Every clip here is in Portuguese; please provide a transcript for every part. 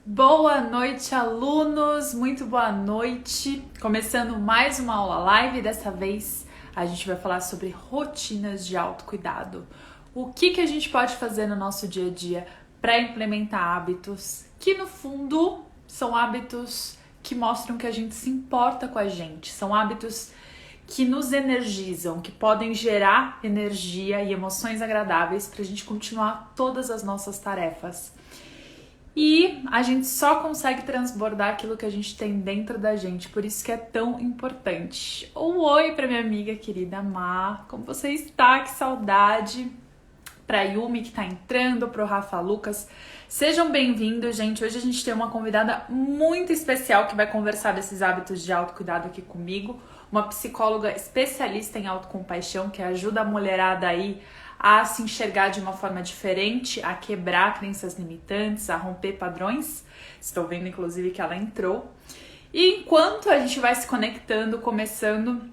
Boa noite, alunos! Muito boa noite! Começando mais uma aula live, dessa vez a gente vai falar sobre rotinas de autocuidado. O que a gente pode fazer no nosso dia a dia para implementar hábitos que, no fundo, são hábitos que mostram que a gente se importa com a gente, são hábitos que nos energizam, que podem gerar energia e emoções agradáveis para a gente continuar todas as nossas tarefas. E a gente só consegue transbordar aquilo que a gente tem dentro da gente, por isso que é tão importante. Um oi para minha amiga querida Má, como você está? Que saudade! Para Yumi que tá entrando, pro Rafa Lucas. Sejam bem-vindos, gente. Hoje a gente tem uma convidada muito especial que vai conversar desses hábitos de autocuidado aqui comigo. Uma psicóloga especialista em autocompaixão que ajuda a mulherada aí a se enxergar de uma forma diferente, a quebrar crenças limitantes, a romper padrões. Estou vendo, inclusive, que ela entrou. E enquanto a gente vai se conectando, começando,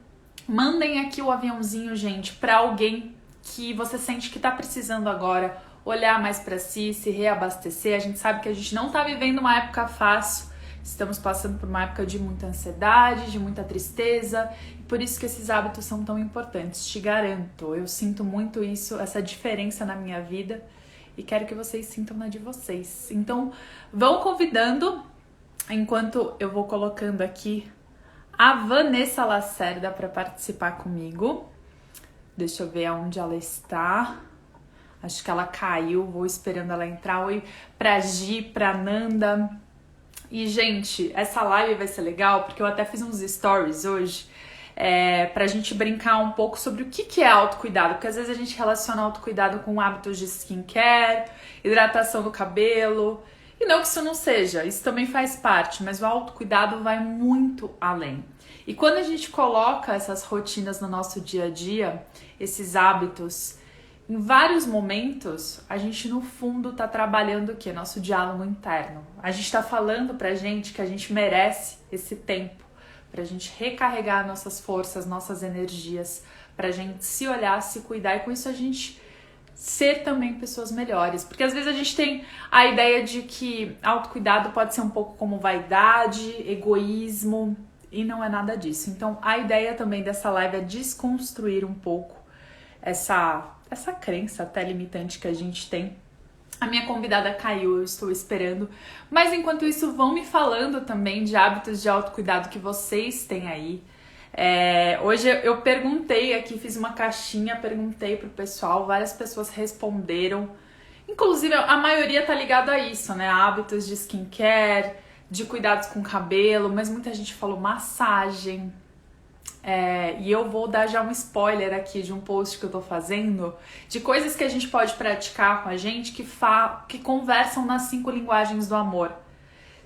mandem aqui o aviãozinho, gente, para alguém que você sente que tá precisando agora olhar mais para si, se reabastecer. A gente sabe que a gente não tá vivendo uma época fácil, estamos passando por uma época de muita ansiedade, de muita tristeza, e por isso que esses hábitos são tão importantes, te garanto. Eu sinto muito isso, essa diferença na minha vida, e quero que vocês sintam na de vocês. Então, vão convidando, enquanto eu vou colocando aqui a Vanessa Lacerda para participar comigo. Deixa eu ver aonde ela está. Acho que ela caiu, vou esperando ela entrar. Oi pra Gi, pra Nanda. E, gente, essa live vai ser legal porque eu até fiz uns stories hoje pra gente brincar um pouco sobre o que é autocuidado. Porque às vezes a gente relaciona autocuidado com hábitos de skincare, hidratação do cabelo. E não que isso não seja, isso também faz parte, mas o autocuidado vai muito além. E quando a gente coloca essas rotinas no nosso dia a dia, esses hábitos, em vários momentos, a gente no fundo tá trabalhando o quê? Nosso diálogo interno. A gente tá falando pra gente que a gente merece esse tempo, pra gente recarregar nossas forças, nossas energias, pra gente se olhar, se cuidar e com isso a gente ser também pessoas melhores. Porque às vezes a gente tem a ideia de que autocuidado pode ser um pouco como vaidade, egoísmo, e não é nada disso. Então a ideia também dessa live é desconstruir um pouco essa crença até limitante que a gente tem. A minha convidada caiu, eu estou esperando. Mas enquanto isso, vão me falando também de hábitos de autocuidado que vocês têm aí. Hoje eu perguntei aqui, fiz uma caixinha, perguntei pro pessoal, várias pessoas responderam. Inclusive, a maioria tá ligado a isso, né? Hábitos de skincare, de cuidados com o cabelo, mas muita gente falou massagem. E eu vou dar já um spoiler aqui de um post que eu tô fazendo, de coisas que a gente pode praticar com a gente que conversam nas 5 linguagens do amor.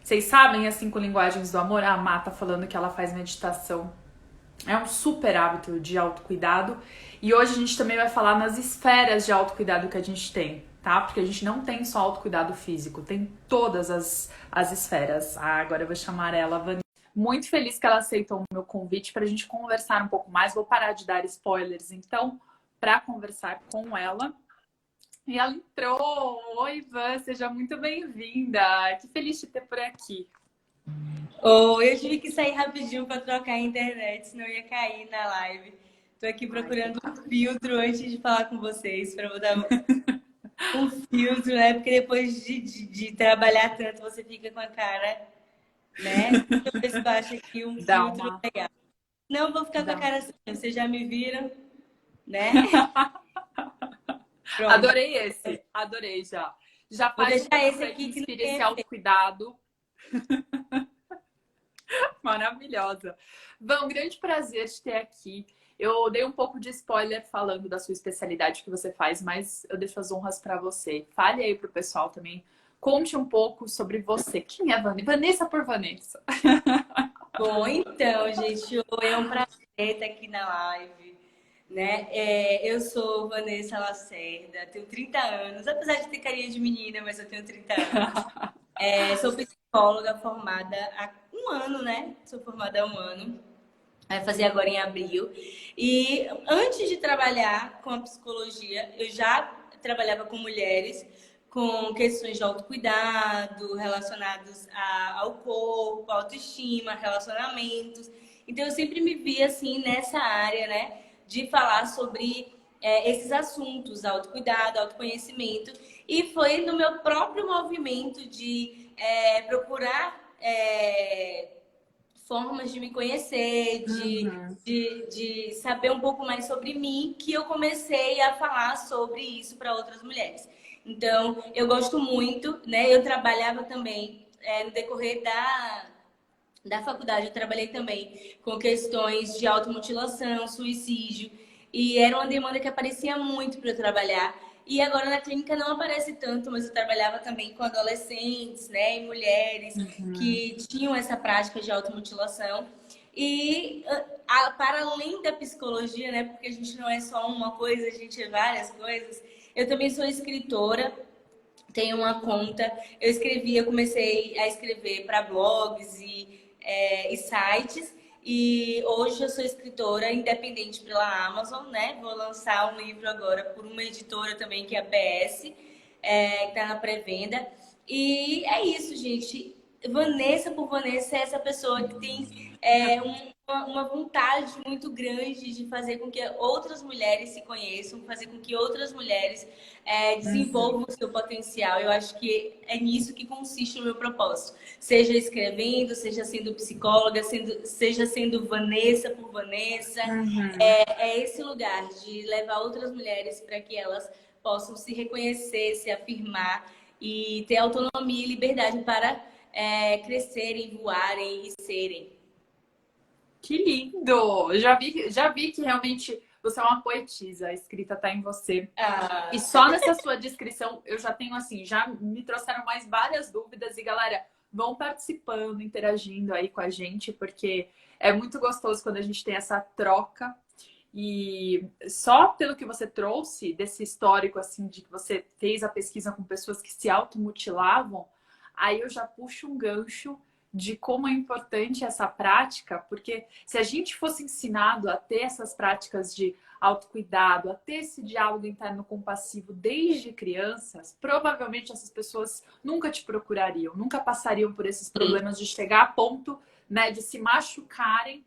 Vocês sabem as 5 linguagens do amor? A Má tá falando que ela faz meditação. É um super hábito de autocuidado. E hoje a gente também vai falar nas esferas de autocuidado que a gente tem, tá? Porque a gente não tem só autocuidado físico, tem todas as esferas. Agora eu vou chamar ela, Vanessa. Muito feliz que ela aceitou o meu convite para a gente conversar um pouco mais. Vou parar de dar spoilers, então, para conversar com ela. E ela entrou. Oi, Ivan, seja muito bem-vinda. Que feliz de ter por aqui. Eu tive que sair rapidinho para trocar a internet, senão eu ia cair na live. Tô aqui procurando um filtro antes de falar com vocês, para botar um filtro, né? Porque depois de trabalhar tanto, você fica com a cara, né? Deixa eu ver se eu acho aqui um filtro legal. Não, eu vou ficar com a cara assim, vocês já me viram, né? Pronto. Adorei esse, adorei já. Já vou faz deixar esse aqui que inspira esse autocuidado. Maravilhosa. Bom, grande prazer te ter aqui. Eu dei um pouco de spoiler falando da sua especialidade que você faz, mas eu deixo as honras para você. Fale aí pro pessoal também. Conte um pouco sobre você. Quem é Vanessa? Vanessa por Vanessa. Bom, então, gente, é um prazer estar aqui na live, né? Eu sou Vanessa Lacerda, tenho 30 anos, apesar de ter carinha de menina, mas eu tenho 30 anos. Sou psicóloga formada há um ano, né? Sou formada há um ano, vai fazer agora em abril. E antes de trabalhar com a psicologia, eu já trabalhava com mulheres, com questões de autocuidado, relacionados ao corpo, autoestima, relacionamentos. Então, eu sempre me vi, assim, nessa área, né? De falar sobre esses assuntos, autocuidado, autoconhecimento. E foi no meu próprio movimento de procurar formas de me conhecer, de saber um pouco mais sobre mim, que eu comecei a falar sobre isso para outras mulheres. Então, eu gosto muito, né? Eu trabalhava também no decorrer da faculdade, eu trabalhei também com questões de automutilação, suicídio, e era uma demanda que aparecia muito para eu trabalhar. E agora na clínica não aparece tanto, mas eu trabalhava também com adolescentes, né, e mulheres que tinham essa prática de automutilação. E para além da psicologia, né, porque a gente não é só uma coisa, a gente é várias coisas, eu também sou escritora, tenho uma conta, eu comecei a escrever para blogs e sites, e hoje eu sou escritora independente pela Amazon, né? Vou lançar um livro agora por uma editora também, que é a PS, que está na pré-venda. E é isso, gente. Vanessa por Vanessa é essa pessoa que tem uma vontade muito grande de fazer com que outras mulheres se conheçam, fazer com que outras mulheres desenvolvam o seu potencial. Eu acho que é nisso que consiste o meu propósito. Seja escrevendo, seja sendo psicóloga, seja sendo Vanessa por Vanessa. É esse lugar de levar outras mulheres para que elas possam se reconhecer, se afirmar e ter autonomia e liberdade para crescerem, voarem e serem. Que lindo! Já vi que realmente você é uma poetisa, a escrita tá em você. E só nessa sua descrição eu já tenho assim, já me trouxeram mais várias dúvidas e galera, vão participando, interagindo aí com a gente, porque é muito gostoso quando a gente tem essa troca. E só pelo que você trouxe desse histórico assim de que você fez a pesquisa com pessoas que se automutilavam, aí eu já puxo um gancho de como é importante essa prática, porque se a gente fosse ensinado a ter essas práticas de autocuidado, a ter esse diálogo interno compassivo desde crianças, provavelmente essas pessoas nunca te procurariam, nunca passariam por esses problemas de chegar a ponto, né, de se machucarem.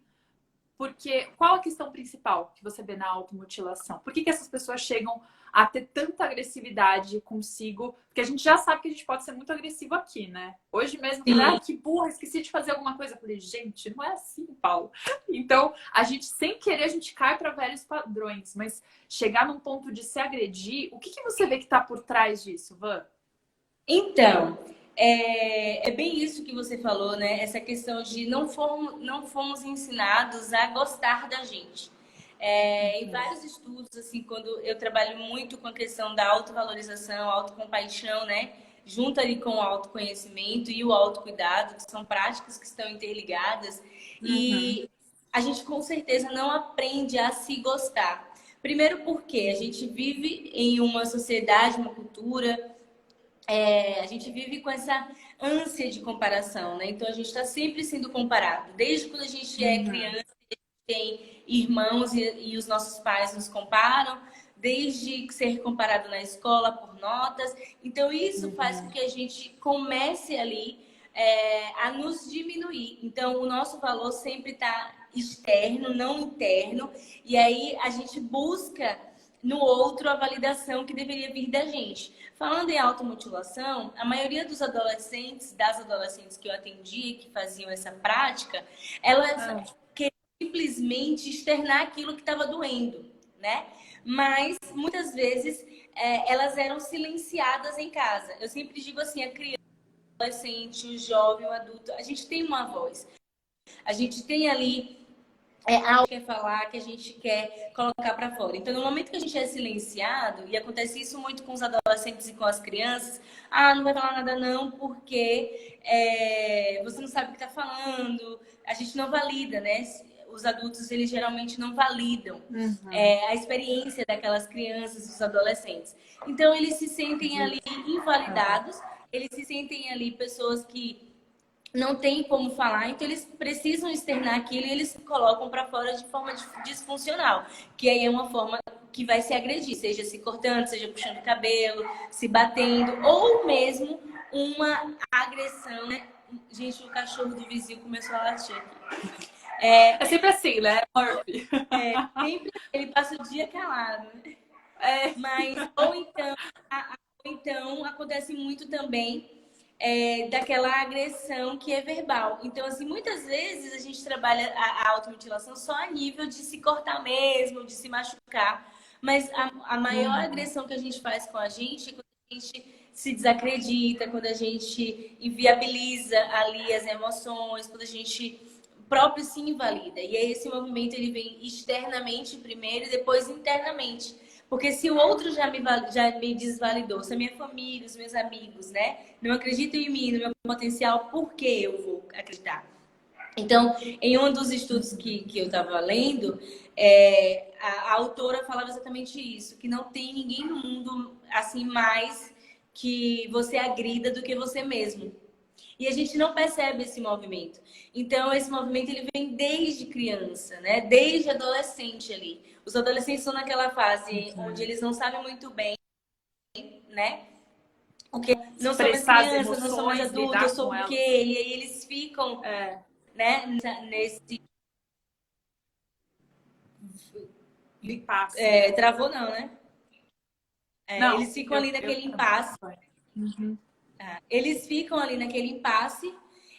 Porque qual a questão principal que você vê na automutilação? Por que essas pessoas chegam a ter tanta agressividade consigo? Porque a gente já sabe que a gente pode ser muito agressivo aqui, né? Hoje mesmo, que burra, esqueci de fazer alguma coisa. Eu falei, gente, não é assim, Paulo. Então, a gente, sem querer, a gente cai para velhos padrões. Mas chegar num ponto de se agredir, o que você vê que está por trás disso, Van? Então, é bem isso que você falou, né? Essa questão de não fomos ensinados a gostar da gente. Em vários estudos, assim, quando eu trabalho muito com a questão da autovalorização, autocompaixão, né? Junto ali com o autoconhecimento e o autocuidado, que são práticas que estão interligadas. E a gente, com certeza, não aprende a se gostar. Primeiro porque a gente vive em uma sociedade, uma cultura... a gente vive com essa ânsia de comparação, né? Então a gente está sempre sendo comparado. Desde quando a gente é criança, tem irmãos e os nossos pais nos comparam, desde ser comparado na escola por notas. Então isso faz com que a gente comece ali a nos diminuir. Então o nosso valor sempre está externo, não interno. E aí a gente busca no outro a validação que deveria vir da gente. Falando em automutilação, a maioria dos adolescentes, das adolescentes que eu atendi, que faziam essa prática, elas queriam simplesmente externar aquilo que estava doendo, né? Mas, muitas vezes, elas eram silenciadas em casa. Eu sempre digo assim, a criança, o adolescente, o jovem, o adulto, a gente tem uma voz. A gente tem ali algo que quer falar, que a gente quer colocar para fora. Então, no momento que a gente é silenciado, e acontece isso muito com os adolescentes e com as crianças, não vai falar nada não, porque você não sabe o que está falando, a gente não valida, né? Os adultos, eles geralmente não validam a experiência daquelas crianças, dos adolescentes. Então, eles se sentem ali invalidados, eles se sentem ali pessoas que não tem como falar, então eles precisam externar aquilo e eles colocam para fora de forma disfuncional, que aí é uma forma que vai se agredir, seja se cortando, seja puxando o cabelo, se batendo, ou mesmo uma agressão, né? Gente, o cachorro do vizinho começou a latir aqui. É sempre assim, né, Murphy? Sempre ele passa o dia calado, né? É. Mas, ou então acontece muito também daquela agressão que é verbal. Então, assim, muitas vezes a gente trabalha a automutilação só a nível de se cortar mesmo, de se machucar. Mas a maior agressão que a gente faz com a gente é quando a gente se desacredita, quando a gente inviabiliza ali as emoções, quando a gente próprio se invalida. E aí esse movimento ele vem externamente primeiro e depois internamente. Porque se o outro já me desvalidou, se a minha família, os meus amigos, né, não acreditam em mim, no meu potencial, por que eu vou acreditar? Então, em um dos estudos que eu estava lendo, a autora falava exatamente isso, que não tem ninguém no mundo assim mais que você agrida do que você mesmo. E a gente não percebe esse movimento. Então, esse movimento ele vem desde criança, né? Desde adolescente ali. Os adolescentes estão naquela fase onde eles não sabem muito bem, né? Porque não sou mais Expressar as criança, não sou mais emoções, adulto, eu lidar com sou o quê? elas. E aí eles ficam, né, nesse... Impasse, né? Travou não, né? Não, Eles ficam ali naquele impasse. Uhum. Eles ficam ali naquele impasse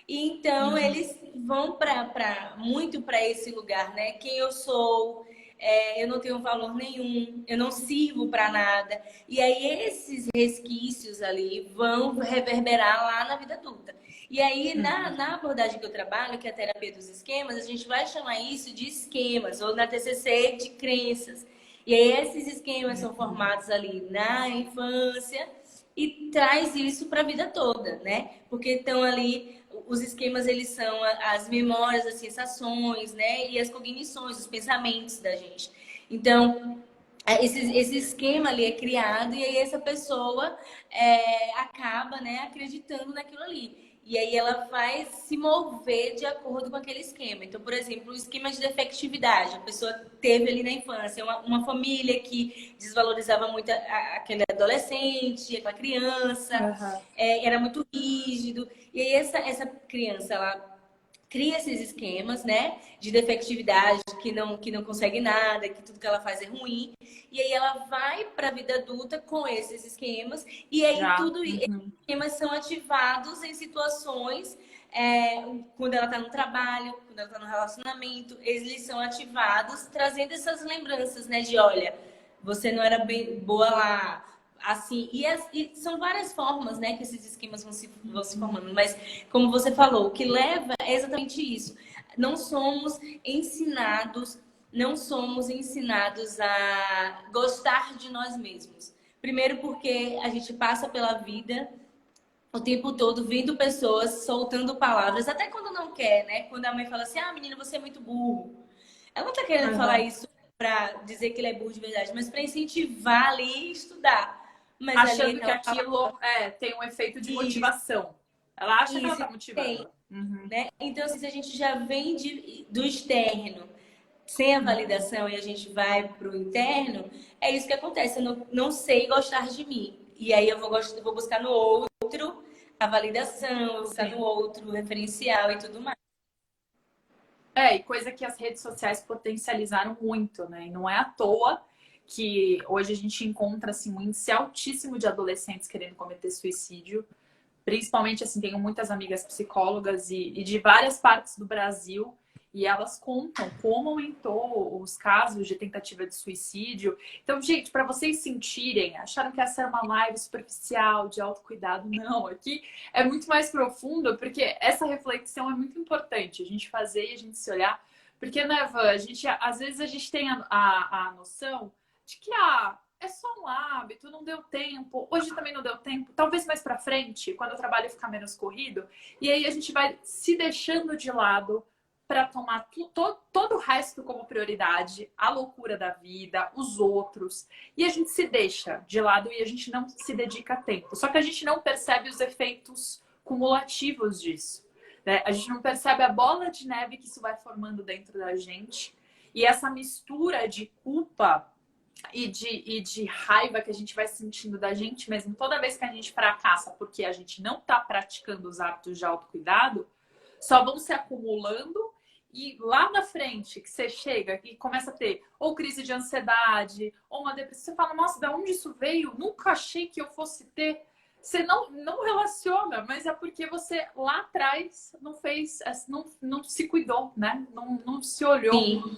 e então eles vão muito para esse lugar, né? Quem eu sou, eu não tenho valor nenhum, eu não sirvo para nada. E aí esses resquícios ali vão reverberar lá na vida adulta. E aí na abordagem que eu trabalho, que é a terapia dos esquemas, a gente vai chamar isso de esquemas, ou na TCC de crenças. E aí esses esquemas são formados ali na infância e traz isso para a vida toda, né? Porque estão ali, os esquemas, eles são as memórias, as sensações, né? E as cognições, os pensamentos da gente. Então, esse esquema ali é criado e aí essa pessoa acaba, né, acreditando naquilo ali. E aí ela vai se mover de acordo com aquele esquema. Então, por exemplo, o esquema de defectividade. A pessoa teve ali na infância uma família que desvalorizava muito aquele adolescente, aquela criança, era muito rígido. E aí essa criança, ela cria esses esquemas, né, de defectividade, que não consegue nada, que tudo que ela faz é ruim. E aí ela vai para a vida adulta com esses esquemas e aí esses esquemas são ativados em situações quando ela está no trabalho, quando ela está no relacionamento, eles são ativados trazendo essas lembranças, né, de olha, você não era bem boa lá, assim, e são várias formas, né, que esses esquemas vão se formando, mas como você falou, o que leva é exatamente isso. Não somos ensinados, não somos ensinados a gostar de nós mesmos. Primeiro porque a gente passa pela vida o tempo todo vendo pessoas soltando palavras, até quando não quer, né? Quando a mãe fala assim, menina, você é muito burro. Ela não tá querendo falar isso para dizer que ele é burro de verdade, mas para incentivar ali e estudar. Mas achando ali que aquilo tem um efeito de motivação. Ela acha que ela tá motivando. Né? Então, assim, se a gente já vem do externo sem a validação e a gente vai para o interno, é isso que acontece. Eu não sei gostar de mim. E aí eu vou buscar no outro a validação, vou buscar no outro o referencial e tudo mais. E coisa que as redes sociais potencializaram muito, né? E não é à toa que hoje a gente encontra assim, um índice altíssimo de adolescentes querendo cometer suicídio. Principalmente, assim, tenho muitas amigas psicólogas e de várias partes do Brasil. E elas contam como aumentou os casos de tentativa de suicídio. Então, gente, para vocês sentirem, acharam que essa era uma live superficial de autocuidado? Não, aqui é muito mais profundo, porque essa reflexão é muito importante, a gente fazer e a gente se olhar. Porque, né, Van, às vezes a gente tem a noção de que é só um hábito, não deu tempo. Hoje também não deu tempo. Talvez mais para frente, quando o trabalho ficar menos corrido. E aí a gente vai se deixando de lado para tomar todo o resto como prioridade, a loucura da vida, os outros. E a gente se deixa de lado e a gente não se dedica a tempo. Só que a gente não percebe os efeitos cumulativos disso, né? A gente não percebe a bola de neve que isso vai formando dentro da gente. E essa mistura de culpa e de raiva que a gente vai sentindo da gente mesmo toda vez que a gente fracassa porque a gente não está praticando os hábitos de autocuidado, só vão se acumulando e lá na frente que você chega e começa a ter ou crise de ansiedade ou uma depressão, você fala, nossa, de onde isso veio? Nunca achei que eu fosse ter. Você não relaciona, mas é porque você lá atrás não fez, não se cuidou, né? Não se olhou. Sim,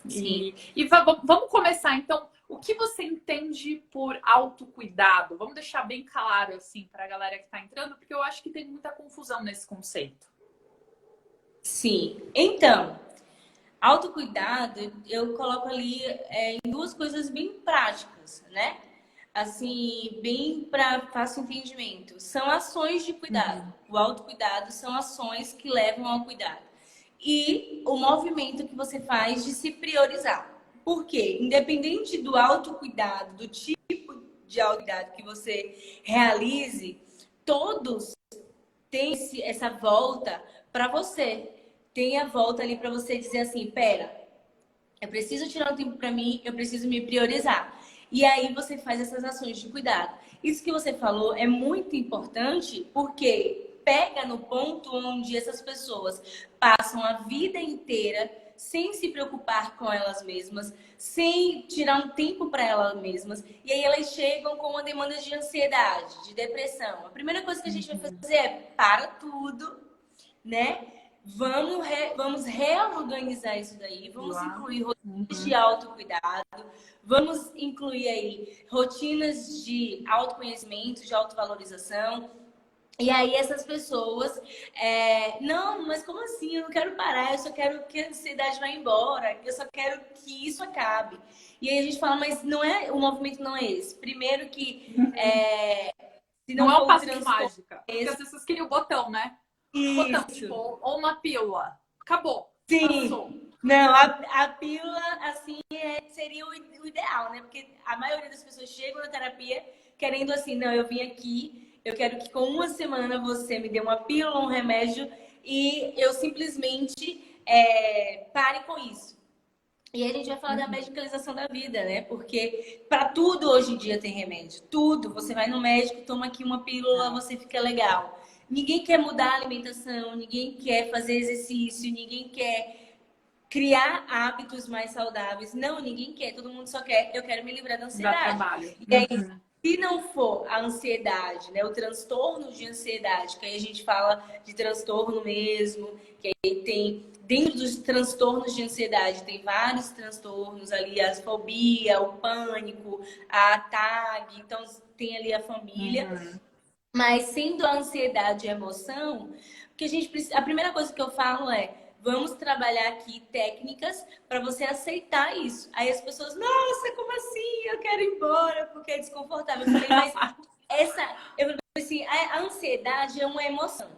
sim. E vamos começar, então. O que você entende por autocuidado? Vamos deixar bem claro, assim, para a galera que está entrando, porque eu acho que tem muita confusão nesse conceito. Sim. Então, autocuidado, eu coloco ali em duas coisas bem práticas, né? Assim, bem para fácil entendimento. São ações de cuidado. O autocuidado são ações que levam ao cuidado. E o movimento que você faz de se priorizar. Por quê? Independente do autocuidado, do tipo de autocuidado que você realize, todos têm essa volta para você. Tem a volta ali para você dizer assim, pera, eu preciso tirar um tempo para mim, eu preciso me priorizar. E aí você faz essas ações de cuidado. Isso que você falou é muito importante porque pega no ponto onde essas pessoas passam a vida inteira sem se preocupar com elas mesmas, sem tirar um tempo para elas mesmas. E aí elas chegam com uma demanda de ansiedade, de depressão. A primeira coisa que a gente vai fazer é para tudo, né? Vamos reorganizar isso daí, vamos incluir rotinas de autocuidado, vamos incluir aí rotinas de autoconhecimento, de autovalorização. E aí essas pessoas, não, mas como assim? Eu não quero parar, eu só quero que a ansiedade vá embora, eu só quero que isso acabe. E aí a gente fala, mas não é, o movimento não é esse. Primeiro que se Não não é o for o passo de transporte, mágica. Porque as pessoas queriam o botão, né? Botão, tipo, isso. ou uma pílula. Acabou. Sim. Passou. Não, a pílula, assim, seria o ideal, né? Porque a maioria das pessoas chegam na terapia querendo assim, não, eu vim aqui, eu quero que com uma semana você me dê uma pílula, um remédio e eu simplesmente pare com isso. E aí a gente vai falar da medicalização da vida, né? Porque para tudo hoje em dia tem remédio. Tudo. Você vai no médico, toma aqui uma pílula, você fica legal. Ninguém quer mudar a alimentação, ninguém quer fazer exercício, ninguém quer criar hábitos mais saudáveis. Não, ninguém quer. Todo mundo só quer, eu quero me livrar da Dá ansiedade. trabalho. E aí, se não for a ansiedade, né, o transtorno de ansiedade, que aí a gente fala de transtorno mesmo, que aí tem, dentro dos transtornos de ansiedade, tem vários transtornos ali, a fobia, o pânico, a TAG, então tem ali a família. Mas sendo a ansiedade e a emoção, porque a primeira coisa que eu falo é, vamos trabalhar aqui técnicas para você aceitar isso. Aí as pessoas, nossa, como assim? Eu quero ir embora porque é desconfortável. Eu falei, mas eu falei assim, a ansiedade é uma emoção,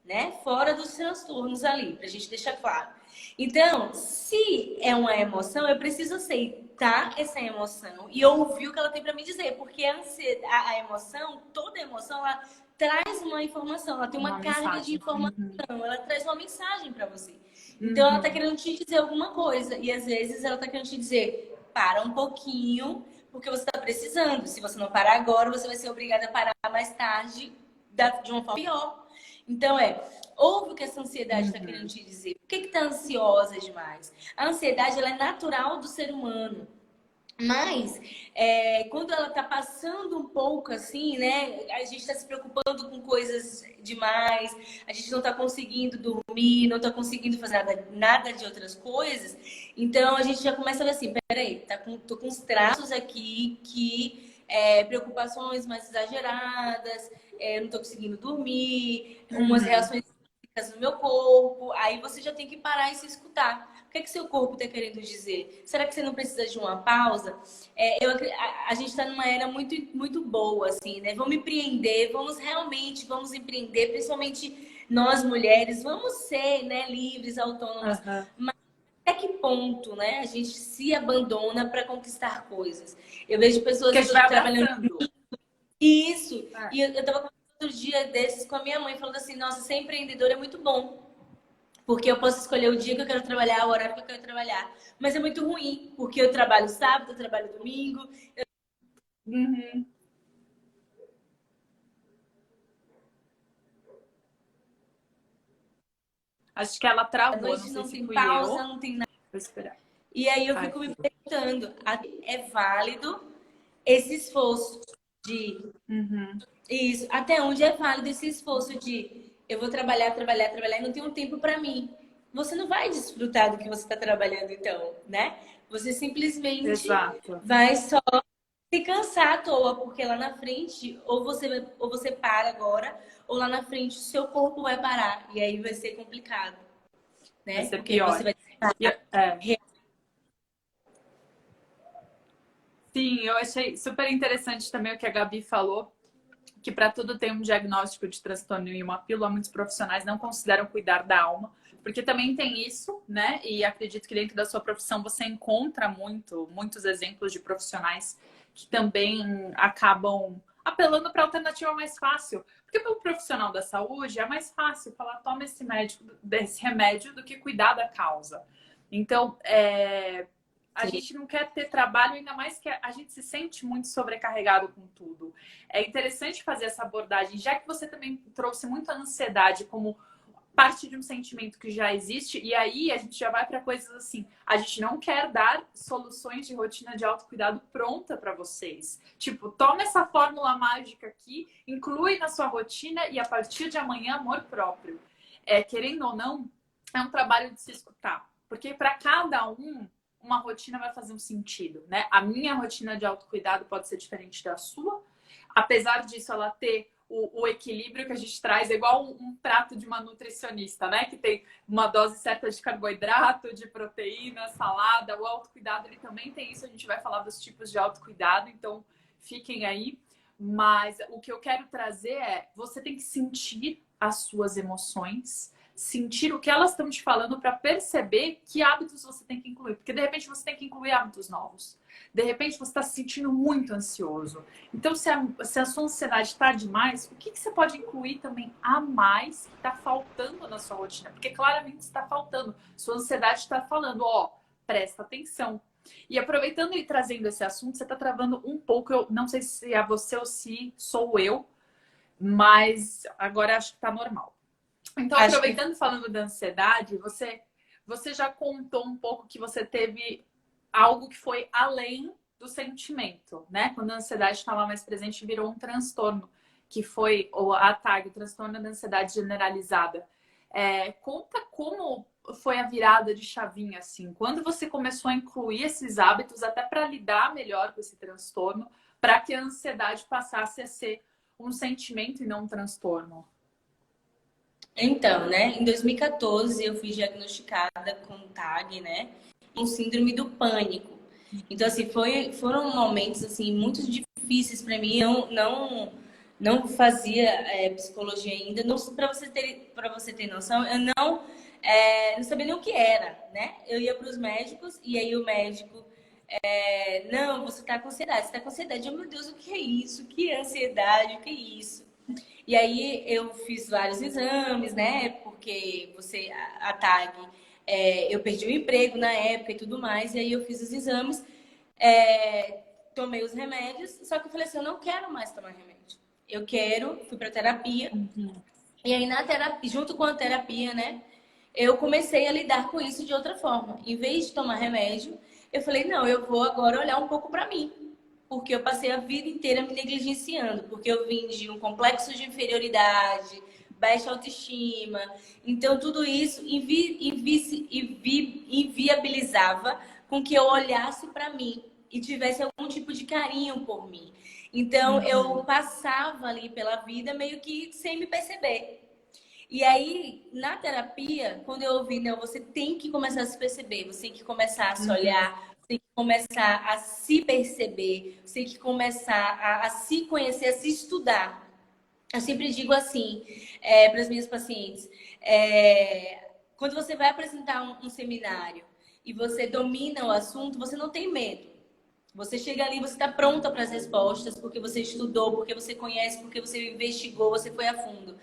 né? Fora dos transtornos ali, pra gente deixar claro. Então, se é uma emoção, eu preciso aceitar essa emoção e ouvir o que ela tem para me dizer, porque a emoção, toda emoção, ela traz uma informação, ela tem uma carga de informação, ela traz uma mensagem para você. Então, ela tá querendo te dizer alguma coisa e às vezes ela tá querendo te dizer, para um pouquinho, porque você tá precisando. Se você não parar agora, você vai ser obrigada a parar mais tarde de uma forma pior. Então, ouve o que essa ansiedade está querendo te dizer. Por que está ansiosa demais? A ansiedade ela é natural do ser humano. Mas, quando ela está passando um pouco assim, né? A gente está se preocupando com coisas demais, a gente não está conseguindo dormir, não está conseguindo fazer nada de outras coisas. Então, a gente já começa a ver assim, peraí, tô com uns traços aqui que preocupações mais exageradas, não estou conseguindo dormir, umas reações no meu corpo. Aí você já tem que parar e se escutar. O que é que seu corpo está querendo dizer? Será que você não precisa de uma pausa? A gente está numa era muito, muito boa, assim, né? Vamos empreender, vamos empreender, principalmente nós mulheres, vamos ser, né, livres, autônomas. Mas até que ponto, né, a gente se abandona para conquistar coisas? Eu vejo pessoas trabalhando isso. E eu estava outro dia desses com a minha mãe, falando assim, nossa, ser empreendedor é muito bom. Porque eu posso escolher o dia que eu quero trabalhar, o horário que eu quero trabalhar. Mas é muito ruim, porque eu trabalho sábado, eu trabalho domingo. Uhum. Acho que ela À travou, não noite sei não se tem fui pausa, eu. não tem nada. Vou esperar. E aí eu Ai, fico me perguntando, é válido esse esforço de uhum. isso, até onde é válido esse esforço de eu vou trabalhar, trabalhar, trabalhar e não tenho tempo para mim. Você não vai desfrutar do que você está trabalhando, então, né? Você simplesmente Exato. vai só se cansar à toa, porque lá na frente, ou você para agora, ou lá na frente o seu corpo vai parar. E aí vai ser complicado, Vai né? ser Porque você pior. vai Sim, eu achei super interessante também o que a Gabi falou, que para tudo tem um diagnóstico de transtorno e uma pílula, muitos profissionais não consideram cuidar da alma, porque também tem isso, né? E acredito que dentro da sua profissão você encontra muitos exemplos de profissionais que também acabam apelando para a alternativa mais fácil. Porque para o profissional da saúde é mais fácil falar, toma desse remédio do que cuidar da causa. Então, a ter. gente não quer ter trabalho, ainda mais que a gente se sente muito sobrecarregado com tudo. É interessante fazer essa abordagem, já que você também trouxe muita ansiedade como parte de um sentimento que já existe, e aí a gente já vai para coisas assim. A gente não quer dar soluções de rotina de autocuidado pronta para vocês. Tipo, toma essa fórmula mágica aqui, inclui na sua rotina e a partir de amanhã, amor próprio. Querendo ou não, é um trabalho de se escutar. Porque para cada um, uma rotina vai fazer um sentido, né? A minha rotina de autocuidado pode ser diferente da sua. Apesar disso, ela ter o equilíbrio que a gente traz, é igual um prato de uma nutricionista, né? Que tem uma dose certa de carboidrato, de proteína, salada. O autocuidado, ele também tem isso. A gente vai falar dos tipos de autocuidado, então fiquem aí. Mas o que eu quero trazer é, você tem que sentir as suas emoções, sentir o que elas estão te falando para perceber que hábitos você tem que incluir. Porque de repente você tem que incluir hábitos novos. De repente você está se sentindo muito ansioso. Então, se a sua ansiedade está demais, o que você pode incluir também a mais que está faltando na sua rotina? Porque claramente está faltando. Sua ansiedade está falando, ó, presta atenção. E aproveitando e trazendo esse assunto, você está travando um pouco. Eu não sei se é você ou se sou eu, mas agora acho que está normal. Então, Acho que aproveitando e falando da ansiedade, você já contou um pouco que você teve algo que foi além do sentimento, né? Quando a ansiedade estava mais presente, virou um transtorno, que foi a TAG, o transtorno da ansiedade generalizada. Conta como foi a virada de chavinha, assim. Quando você começou a incluir esses hábitos até para lidar melhor com esse transtorno, para que a ansiedade passasse a ser um sentimento e não um transtorno. então, né? Em 2014 eu fui diagnosticada com TAG, né? Com síndrome do pânico. Então, assim, foram momentos assim muito difíceis para mim. Eu não fazia psicologia ainda. Para você ter noção, eu não sabia nem o que era, né? Eu ia para os médicos e aí o médico não, você tá com ansiedade. Você tá com ansiedade. Oh, meu Deus, o que é isso? O que é ansiedade? O que é isso? E aí eu fiz vários exames, né? Porque a TAG, eu perdi o emprego na época e tudo mais. E aí eu fiz os exames, tomei os remédios. Só que eu falei assim, eu não quero mais tomar remédio. Fui pra terapia. E aí na terapia, junto com a terapia, né? Eu comecei a lidar com isso de outra forma. Em vez de tomar remédio, eu falei, não, eu vou agora olhar um pouco para mim. Porque eu passei a vida inteira me negligenciando. Porque eu vim de um complexo de inferioridade, baixa autoestima. Então, tudo isso inviabilizava com que eu olhasse para mim e tivesse algum tipo de carinho por mim. Então, eu passava ali pela vida meio que sem me perceber. E aí, na terapia, quando eu ouvi, não, você tem que começar a se perceber, você tem que começar a se olhar, você tem que começar a se perceber, você tem que começar a se conhecer, a se estudar. Eu sempre digo assim, para as minhas pacientes, quando você vai apresentar um seminário e você domina o assunto, você não tem medo. Você chega ali, você está pronta para as respostas, porque você estudou, porque você conhece, porque você investigou, você foi a fundo.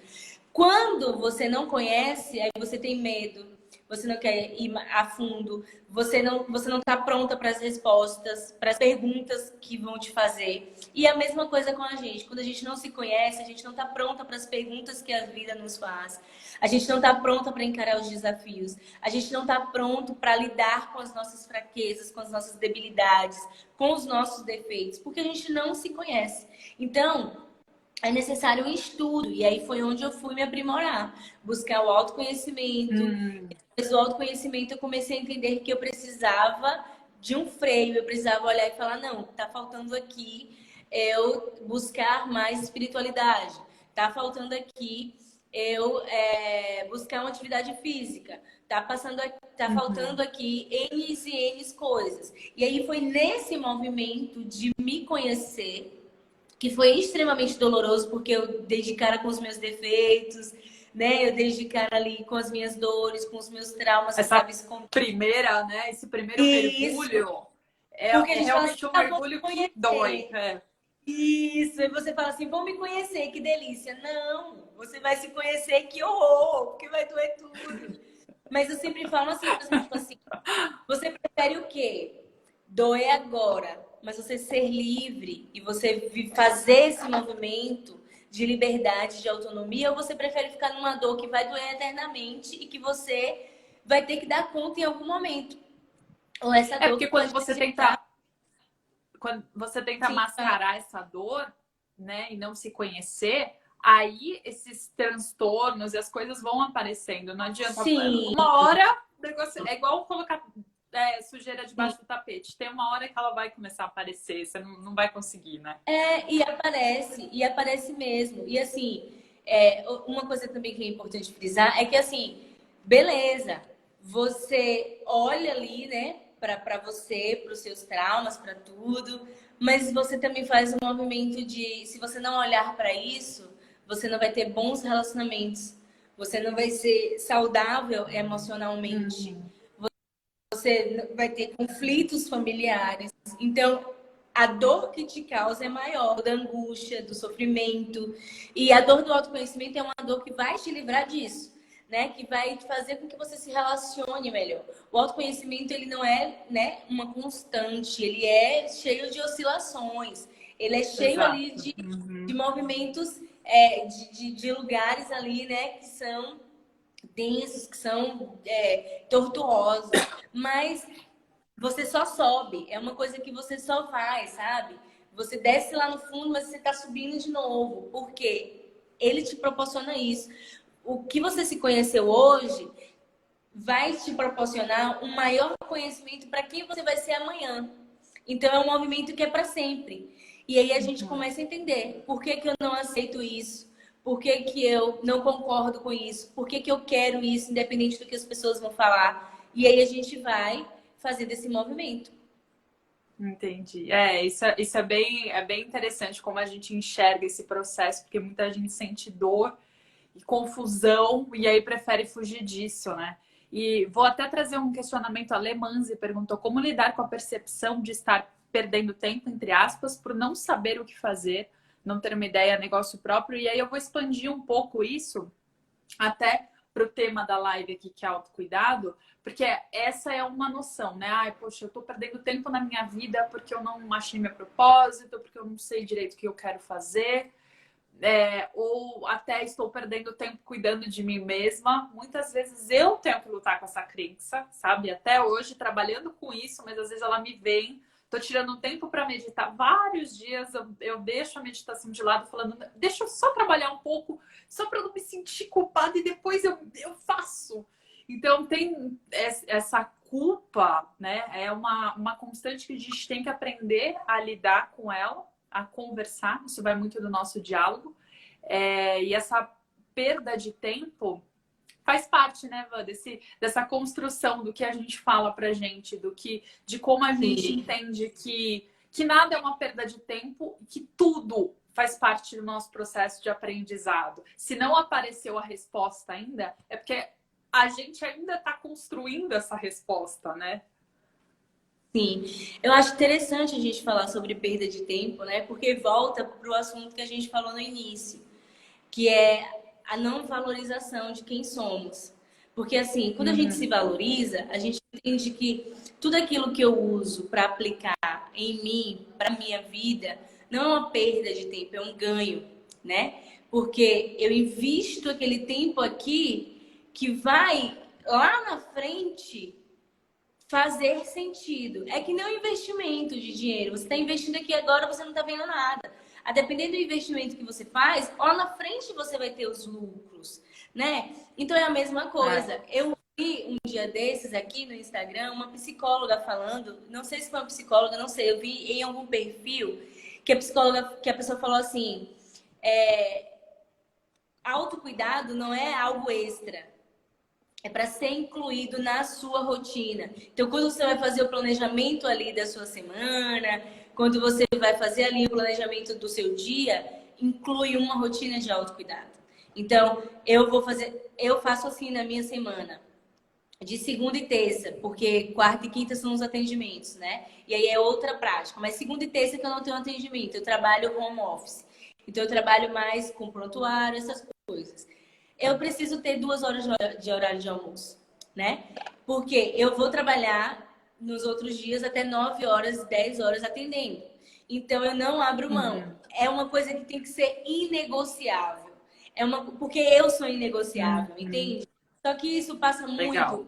Quando você não conhece, aí você tem medo, você não quer ir a fundo, você não está pronta para as respostas, para as perguntas que vão te fazer. E a mesma coisa com a gente. Quando a gente não se conhece, a gente não está pronta para as perguntas que a vida nos faz. A gente não está pronta para encarar os desafios. A gente não está pronto para lidar com as nossas fraquezas, com as nossas debilidades, com os nossos defeitos, porque a gente não se conhece. Então, é necessário um estudo. E aí foi onde eu fui me aprimorar. Buscar o autoconhecimento. Depois do autoconhecimento, eu comecei a entender que eu precisava de um freio. Eu precisava olhar e falar, não, tá faltando aqui eu buscar mais espiritualidade. Tá faltando aqui eu buscar uma atividade física. Tá faltando aqui N e N coisas. E aí foi nesse movimento de me conhecer que foi extremamente doloroso, porque eu dei de cara com os meus defeitos, né? Eu dei de cara ali com as minhas dores, com os meus traumas, Essa sabe? primeira, né? Esse primeiro Isso. mergulho Porque a é gente fala realmente assim, um mergulho que dói. Isso, e você fala assim, vou me conhecer, que delícia. Não, você vai se conhecer, que horror, porque vai doer tudo. Mas eu sempre falo assim, tipo assim, você prefere o quê? Doer agora, mas você ser livre e você fazer esse movimento de liberdade, de autonomia, ou você prefere ficar numa dor que vai doer eternamente e que você vai ter que dar conta em algum momento? Ou essa dor Porque que pode quando você tenta Sim, mascarar essa dor, né, e não se conhecer, aí esses transtornos e as coisas vão aparecendo. Não adianta. sim. Uma hora, o negócio é igual colocar sujeira debaixo do tapete. Tem uma hora que ela vai começar a aparecer, você não vai conseguir, né? E aparece mesmo. E assim, uma coisa também que é importante frisar é que assim, beleza, você olha ali, né, para você, para os seus traumas, para tudo, mas você também faz um movimento de, se você não olhar para isso, você não vai ter bons relacionamentos, você não vai ser saudável emocionalmente. Você vai ter conflitos familiares. Então, a dor que te causa é maior, da angústia, do sofrimento. E a dor do autoconhecimento é uma dor que vai te livrar disso, né? Que vai fazer com que você se relacione melhor. O autoconhecimento, ele não é, né, uma constante, ele é cheio de oscilações. Ele é cheio Exato. ali de movimentos, de lugares ali, né, que são densos, que são tortuosos, mas você só sobe, é uma coisa que você só faz, sabe? Você desce lá no fundo, mas você está subindo de novo, porque ele te proporciona isso. O que você se conheceu hoje vai te proporcionar um maior conhecimento para quem você vai ser amanhã. Então é um movimento que é para sempre. E aí a gente começa a entender por que que eu não aceito isso, por que que eu não concordo com isso, por que que eu quero isso, independente do que as pessoas vão falar. E aí a gente vai fazer desse movimento. Entendi. Isso é bem interessante como a gente enxerga esse processo, porque muita gente sente dor e confusão e aí prefere fugir disso, né? E vou até trazer um questionamento. A Lemanzi perguntou como lidar com a percepção de estar perdendo tempo, entre aspas, por não saber o que fazer, não ter uma ideia, negócio próprio. E aí eu vou expandir um pouco isso até para o tema da live aqui, que é autocuidado, porque essa é uma noção, né? Ai, poxa, eu tô perdendo tempo na minha vida porque eu não achei meu propósito, porque eu não sei direito o que eu quero fazer. Ou até estou perdendo tempo cuidando de mim mesma. Muitas vezes eu tenho que lutar com essa crença, sabe? Até hoje, trabalhando com isso, mas às vezes ela me vem. Tô tirando um tempo para meditar. Vários dias eu deixo a meditação de lado, falando, deixa eu só trabalhar um pouco, só para não me sentir culpada e depois eu faço. Então tem essa culpa, né? É uma constante que a gente tem que aprender a lidar com ela, a conversar, isso vai muito do nosso diálogo. E essa perda de tempo faz parte, né, Vã, dessa construção do que a gente fala pra gente, de como a gente entende que nada é uma perda de tempo, que tudo faz parte do nosso processo de aprendizado. Se não apareceu a resposta ainda, é porque a gente ainda está construindo essa resposta, né? Sim, eu acho interessante a gente falar sobre perda de tempo, né? Porque volta para o assunto que a gente falou no início, que é a não valorização de quem somos. Porque assim, quando a gente se valoriza, a gente entende que tudo aquilo que eu uso para aplicar em mim, para minha vida, não é uma perda de tempo, é um ganho, né? Porque eu invisto aquele tempo aqui que vai lá na frente fazer sentido. É que nem um investimento de dinheiro. Você está investindo aqui agora, você não está vendo nada. A depender do investimento que você faz, lá na frente você vai ter os lucros, né? Então é a mesma coisa. Eu vi um dia desses aqui no Instagram uma psicóloga falando, não sei se foi uma psicóloga, não sei, eu vi em algum perfil que a psicóloga, que a pessoa falou assim, autocuidado não é algo extra. É para ser incluído na sua rotina. Então, quando você vai fazer o planejamento ali da sua semana, quando você vai fazer ali o planejamento do seu dia, inclui uma rotina de autocuidado. Então, eu faço assim na minha semana, de segunda e terça, porque quarta e quinta são os atendimentos, né? E aí é outra prática. Mas segunda e terça que eu não tenho atendimento, eu trabalho home office. Então, eu trabalho mais com prontuário, essas coisas. Eu preciso ter 2 horas de horário de almoço, né? Porque eu vou trabalhar nos outros dias até 9 horas, 10 horas atendendo. Então, eu não abro mão. É uma coisa que tem que ser inegociável. Porque eu sou inegociável, entende? Só que isso passa muito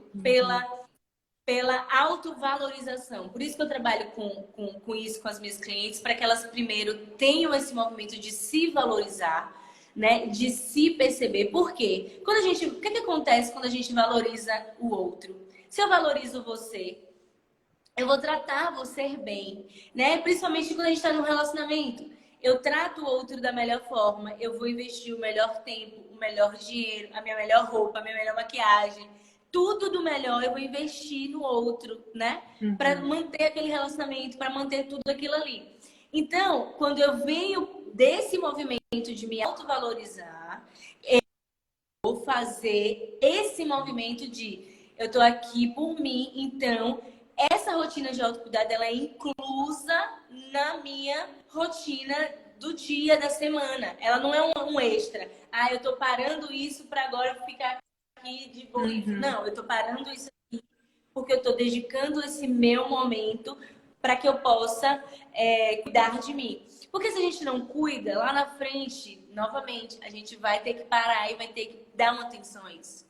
pela autovalorização. Por isso que eu trabalho com isso com as minhas clientes, para que elas primeiro tenham esse movimento de se valorizar, né? De se perceber. Por quê? O que acontece quando a gente valoriza o outro? Se eu valorizo você, eu vou tratar você bem, né? Principalmente quando a gente está num relacionamento. Eu trato o outro da melhor forma, eu vou investir o melhor tempo, o melhor dinheiro, a minha melhor roupa, a minha melhor maquiagem. Tudo do melhor eu vou investir no outro, né? Para manter aquele relacionamento, para manter tudo aquilo ali. Então, quando eu venho desse movimento de me autovalorizar, eu vou fazer esse movimento de eu tô aqui por mim, então essa rotina de autocuidado ela é inclusa na minha rotina do dia, da semana. Ela não é um extra. Ah, eu tô parando isso para agora ficar aqui de boa. Não, eu tô parando isso aqui porque eu tô dedicando esse meu momento para que eu possa cuidar de mim. Porque se a gente não cuida, lá na frente, novamente, a gente vai ter que parar e vai ter que dar uma atenção a isso.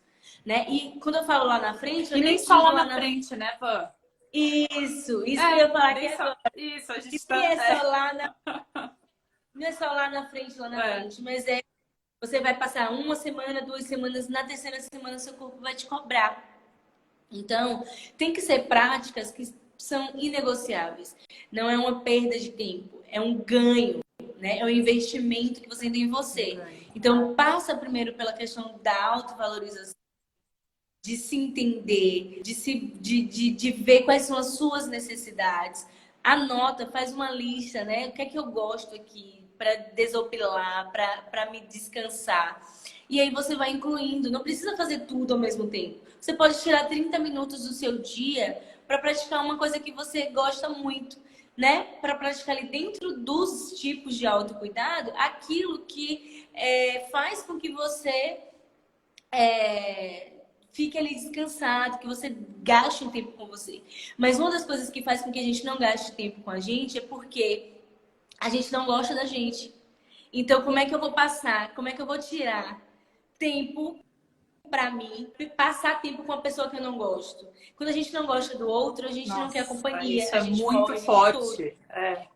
Né? E quando eu falo lá na frente, eu E nem só lá na frente, né, Van? Isso que eu ia falar aqui agora. Isso, a gente E tá... não é só lá na frente, mas você vai passar 1 semana, 2 semanas, na terceira semana seu corpo vai te cobrar. Então, tem que ser práticas que são inegociáveis. Não é uma perda de tempo, é um ganho, né? É um investimento que você tem em você. Então, passa primeiro pela questão da autovalorização, de se entender, de ver quais são as suas necessidades. Anota, faz uma lista, né? O que é que eu gosto aqui para desopilar, para me descansar. E aí você vai incluindo. Não precisa fazer tudo ao mesmo tempo. Você pode tirar 30 minutos do seu dia para praticar uma coisa que você gosta muito, né? Para praticar ali dentro dos tipos de autocuidado, aquilo que faz com que você fique ali descansado, que você gaste um tempo com você. Mas uma das coisas que faz com que a gente não gaste tempo com a gente é porque a gente não gosta da gente. Então, como é que eu vou passar? Como é que eu vou tirar tempo para mim e passar tempo com uma pessoa que eu não gosto? Quando a gente não gosta do outro, a gente não quer companhia. Isso é muito forte.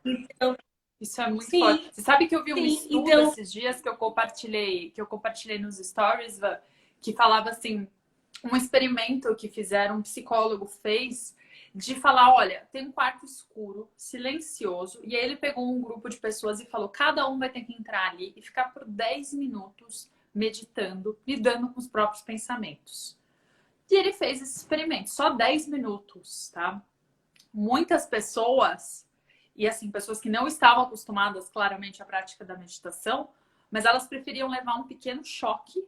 Então, isso é muito forte. Você sabe que eu vi um estudo esses dias que eu compartilhei nos stories, que falava assim, um experimento que fizeram, um psicólogo fez, de falar, olha, tem um quarto escuro, silencioso, e aí ele pegou um grupo de pessoas e falou, cada um vai ter que entrar ali e ficar por 10 minutos meditando, lidando com os próprios pensamentos. E ele fez esse experimento, só 10 minutos, tá? Muitas pessoas, e assim, pessoas que não estavam acostumadas claramente à prática da meditação, mas elas preferiam levar um pequeno choque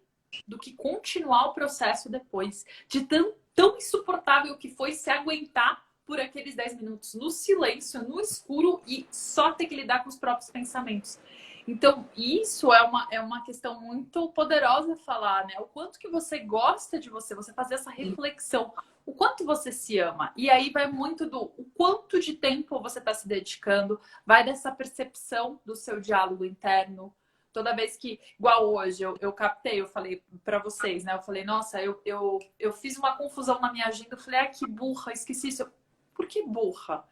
do que continuar o processo depois, de tão insuportável que foi se aguentar por aqueles 10 minutos no silêncio, no escuro e só ter que lidar com os próprios pensamentos. Então, isso é uma questão muito poderosa falar, né? O quanto que você gosta de você, você fazer essa reflexão, o quanto você se ama. E aí vai muito do o quanto de tempo você está se dedicando, vai dessa percepção do seu diálogo interno. Toda vez que, igual hoje, eu captei, eu falei para vocês, né? Eu falei, nossa, eu fiz uma confusão na minha agenda. Eu falei, ah, que burra, esqueci isso. Por que burra?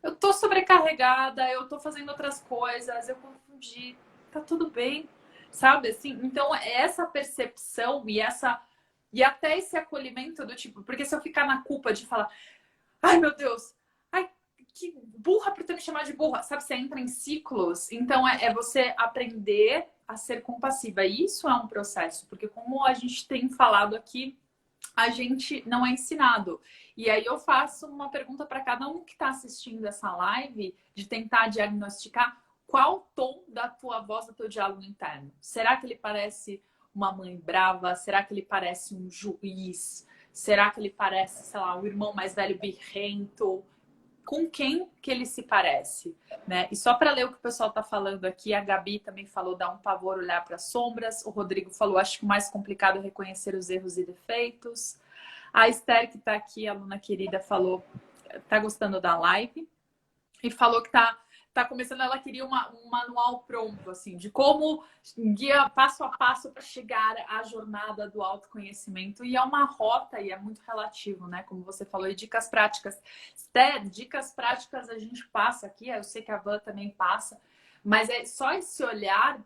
Eu tô sobrecarregada, eu tô fazendo outras coisas, eu confundi, tá tudo bem, sabe? Assim, então essa percepção e até esse acolhimento do tipo, porque se eu ficar na culpa de falar, ai meu Deus, ai que burra por ter me chamado de burra, sabe? Você entra em ciclos, então é você aprender a ser compassiva. E isso é um processo, porque como a gente tem falado aqui, a gente não é ensinado. E aí eu faço uma pergunta para cada um que está assistindo essa live, de tentar diagnosticar qual o tom da tua voz, do teu diálogo interno. Será que ele parece uma mãe brava? Será que ele parece um juiz? Será que ele parece, sei lá, um irmão mais velho birrento? Com quem que ele se parece, né? E só para ler o que o pessoal está falando aqui, a Gabi também falou, dá um pavor olhar para as sombras. O Rodrigo falou, acho que o mais complicado é reconhecer os erros e defeitos. A Esther, que está aqui, aluna querida, falou, tá gostando da live e falou que tá começando, ela queria um manual pronto, assim, de como guia passo a passo para chegar à jornada do autoconhecimento. E é uma rota e é muito relativo, né? Como você falou, e dicas práticas. Até dicas práticas a gente passa aqui, eu sei que a Van também passa, mas é só esse olhar.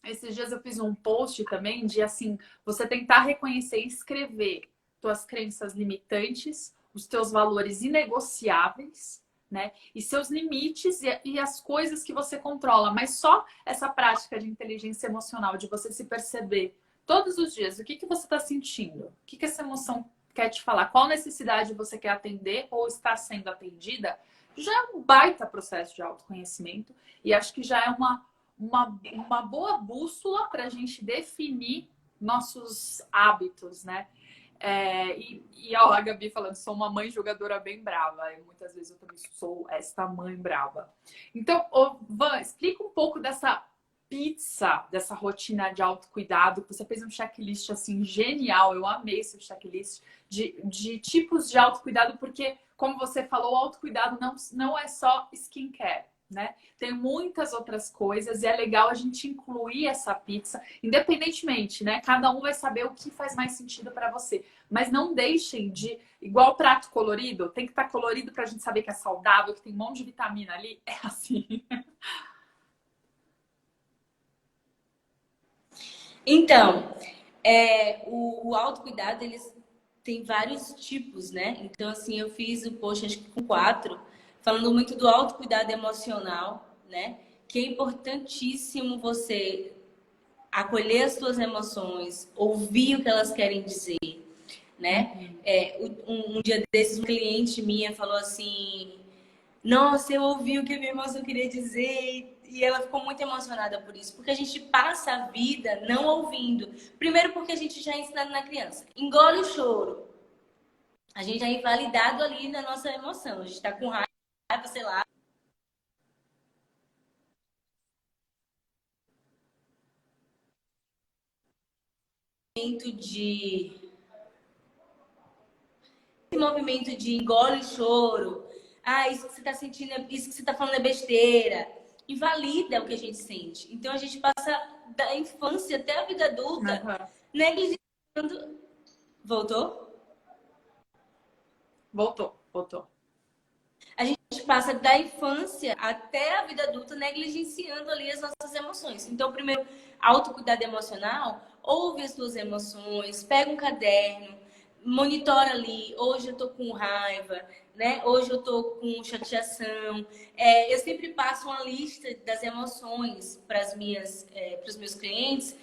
Esses dias eu fiz um post também de, assim, você tentar reconhecer e escrever tuas crenças limitantes, os teus valores inegociáveis, né? E seus limites e as coisas que você controla. Mas só essa prática de inteligência emocional, de você se perceber todos os dias, o que que você está sentindo? O que que essa emoção quer te falar? Qual necessidade você quer atender ou está sendo atendida? Já é um baita processo de autoconhecimento e acho que já é uma boa bússola para a gente definir nossos hábitos, né? Ó, a Gabi falando, sou uma mãe jogadora bem brava. E muitas vezes eu também sou esta mãe brava. Então, Van, explica um pouco dessa pizza, dessa rotina de autocuidado. Você fez um checklist assim genial. Eu amei esse checklist de tipos de autocuidado, porque, como você falou, o autocuidado não é só skincare. Né? Tem muitas outras coisas e é legal a gente incluir essa pizza, independentemente, né? Cada um vai saber o que faz mais sentido para você. Mas não deixem de, igual prato colorido, tem que estar colorido para a gente saber que é saudável, que tem um monte de vitamina ali. É assim. Então, o autocuidado, eles tem vários tipos, né? Então, assim, eu fiz o post, acho que com 4, falando muito do autocuidado emocional, né? Que é importantíssimo você acolher as suas emoções, ouvir o que elas querem dizer, né? Um dia desses, um cliente minha falou assim, nossa, eu ouvi o que a minha emoção queria dizer e ela ficou muito emocionada por isso, porque a gente passa a vida não ouvindo. Primeiro porque a gente já é ensinado na criança. Engole o choro. A gente já é invalidado ali na nossa emoção. A gente está com raiva, sei lá. Esse movimento de engole o choro. Ah, isso que você está sentindo, isso que você está falando é besteira. Invalida o que a gente sente. Então a gente passa da infância até a vida adulta negligenciando. Voltou? Voltou. A gente passa da infância até a vida adulta negligenciando ali as nossas emoções. Então, primeiro, autocuidado emocional, ouve as suas emoções, pega um caderno, monitora ali. Hoje eu tô com raiva, né? Hoje eu tô com chateação. Eu sempre passo uma lista das emoções para os meus clientes,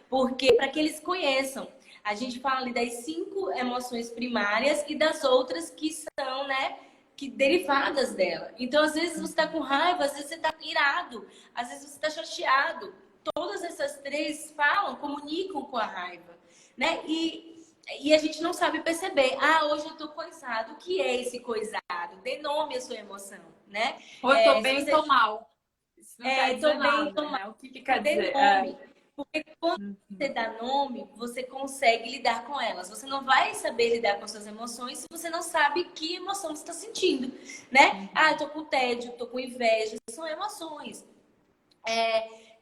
porque para que eles conheçam. A gente fala ali das 5 emoções primárias e das outras que são, né? Que derivadas dela. Então, às vezes você está com raiva, às vezes você está irado, às vezes você está chateado. Todas essas 3 falam, comunicam com a raiva, né? E a gente não sabe perceber. Ah, hoje eu tô coisado. O que é esse coisado? Dê nome à sua emoção, né? Ou eu tô bem, tô mal. Isso não quer dizer Tô bem, nada, tô né? mal. O que que quer Ter dizer? nome. Porque quando você Uhum. dá nome, você consegue lidar com elas. Você não vai saber lidar com suas emoções se você não sabe que emoção você está sentindo, né? Ah, eu Uhum. tô com tédio, tô com inveja. São emoções.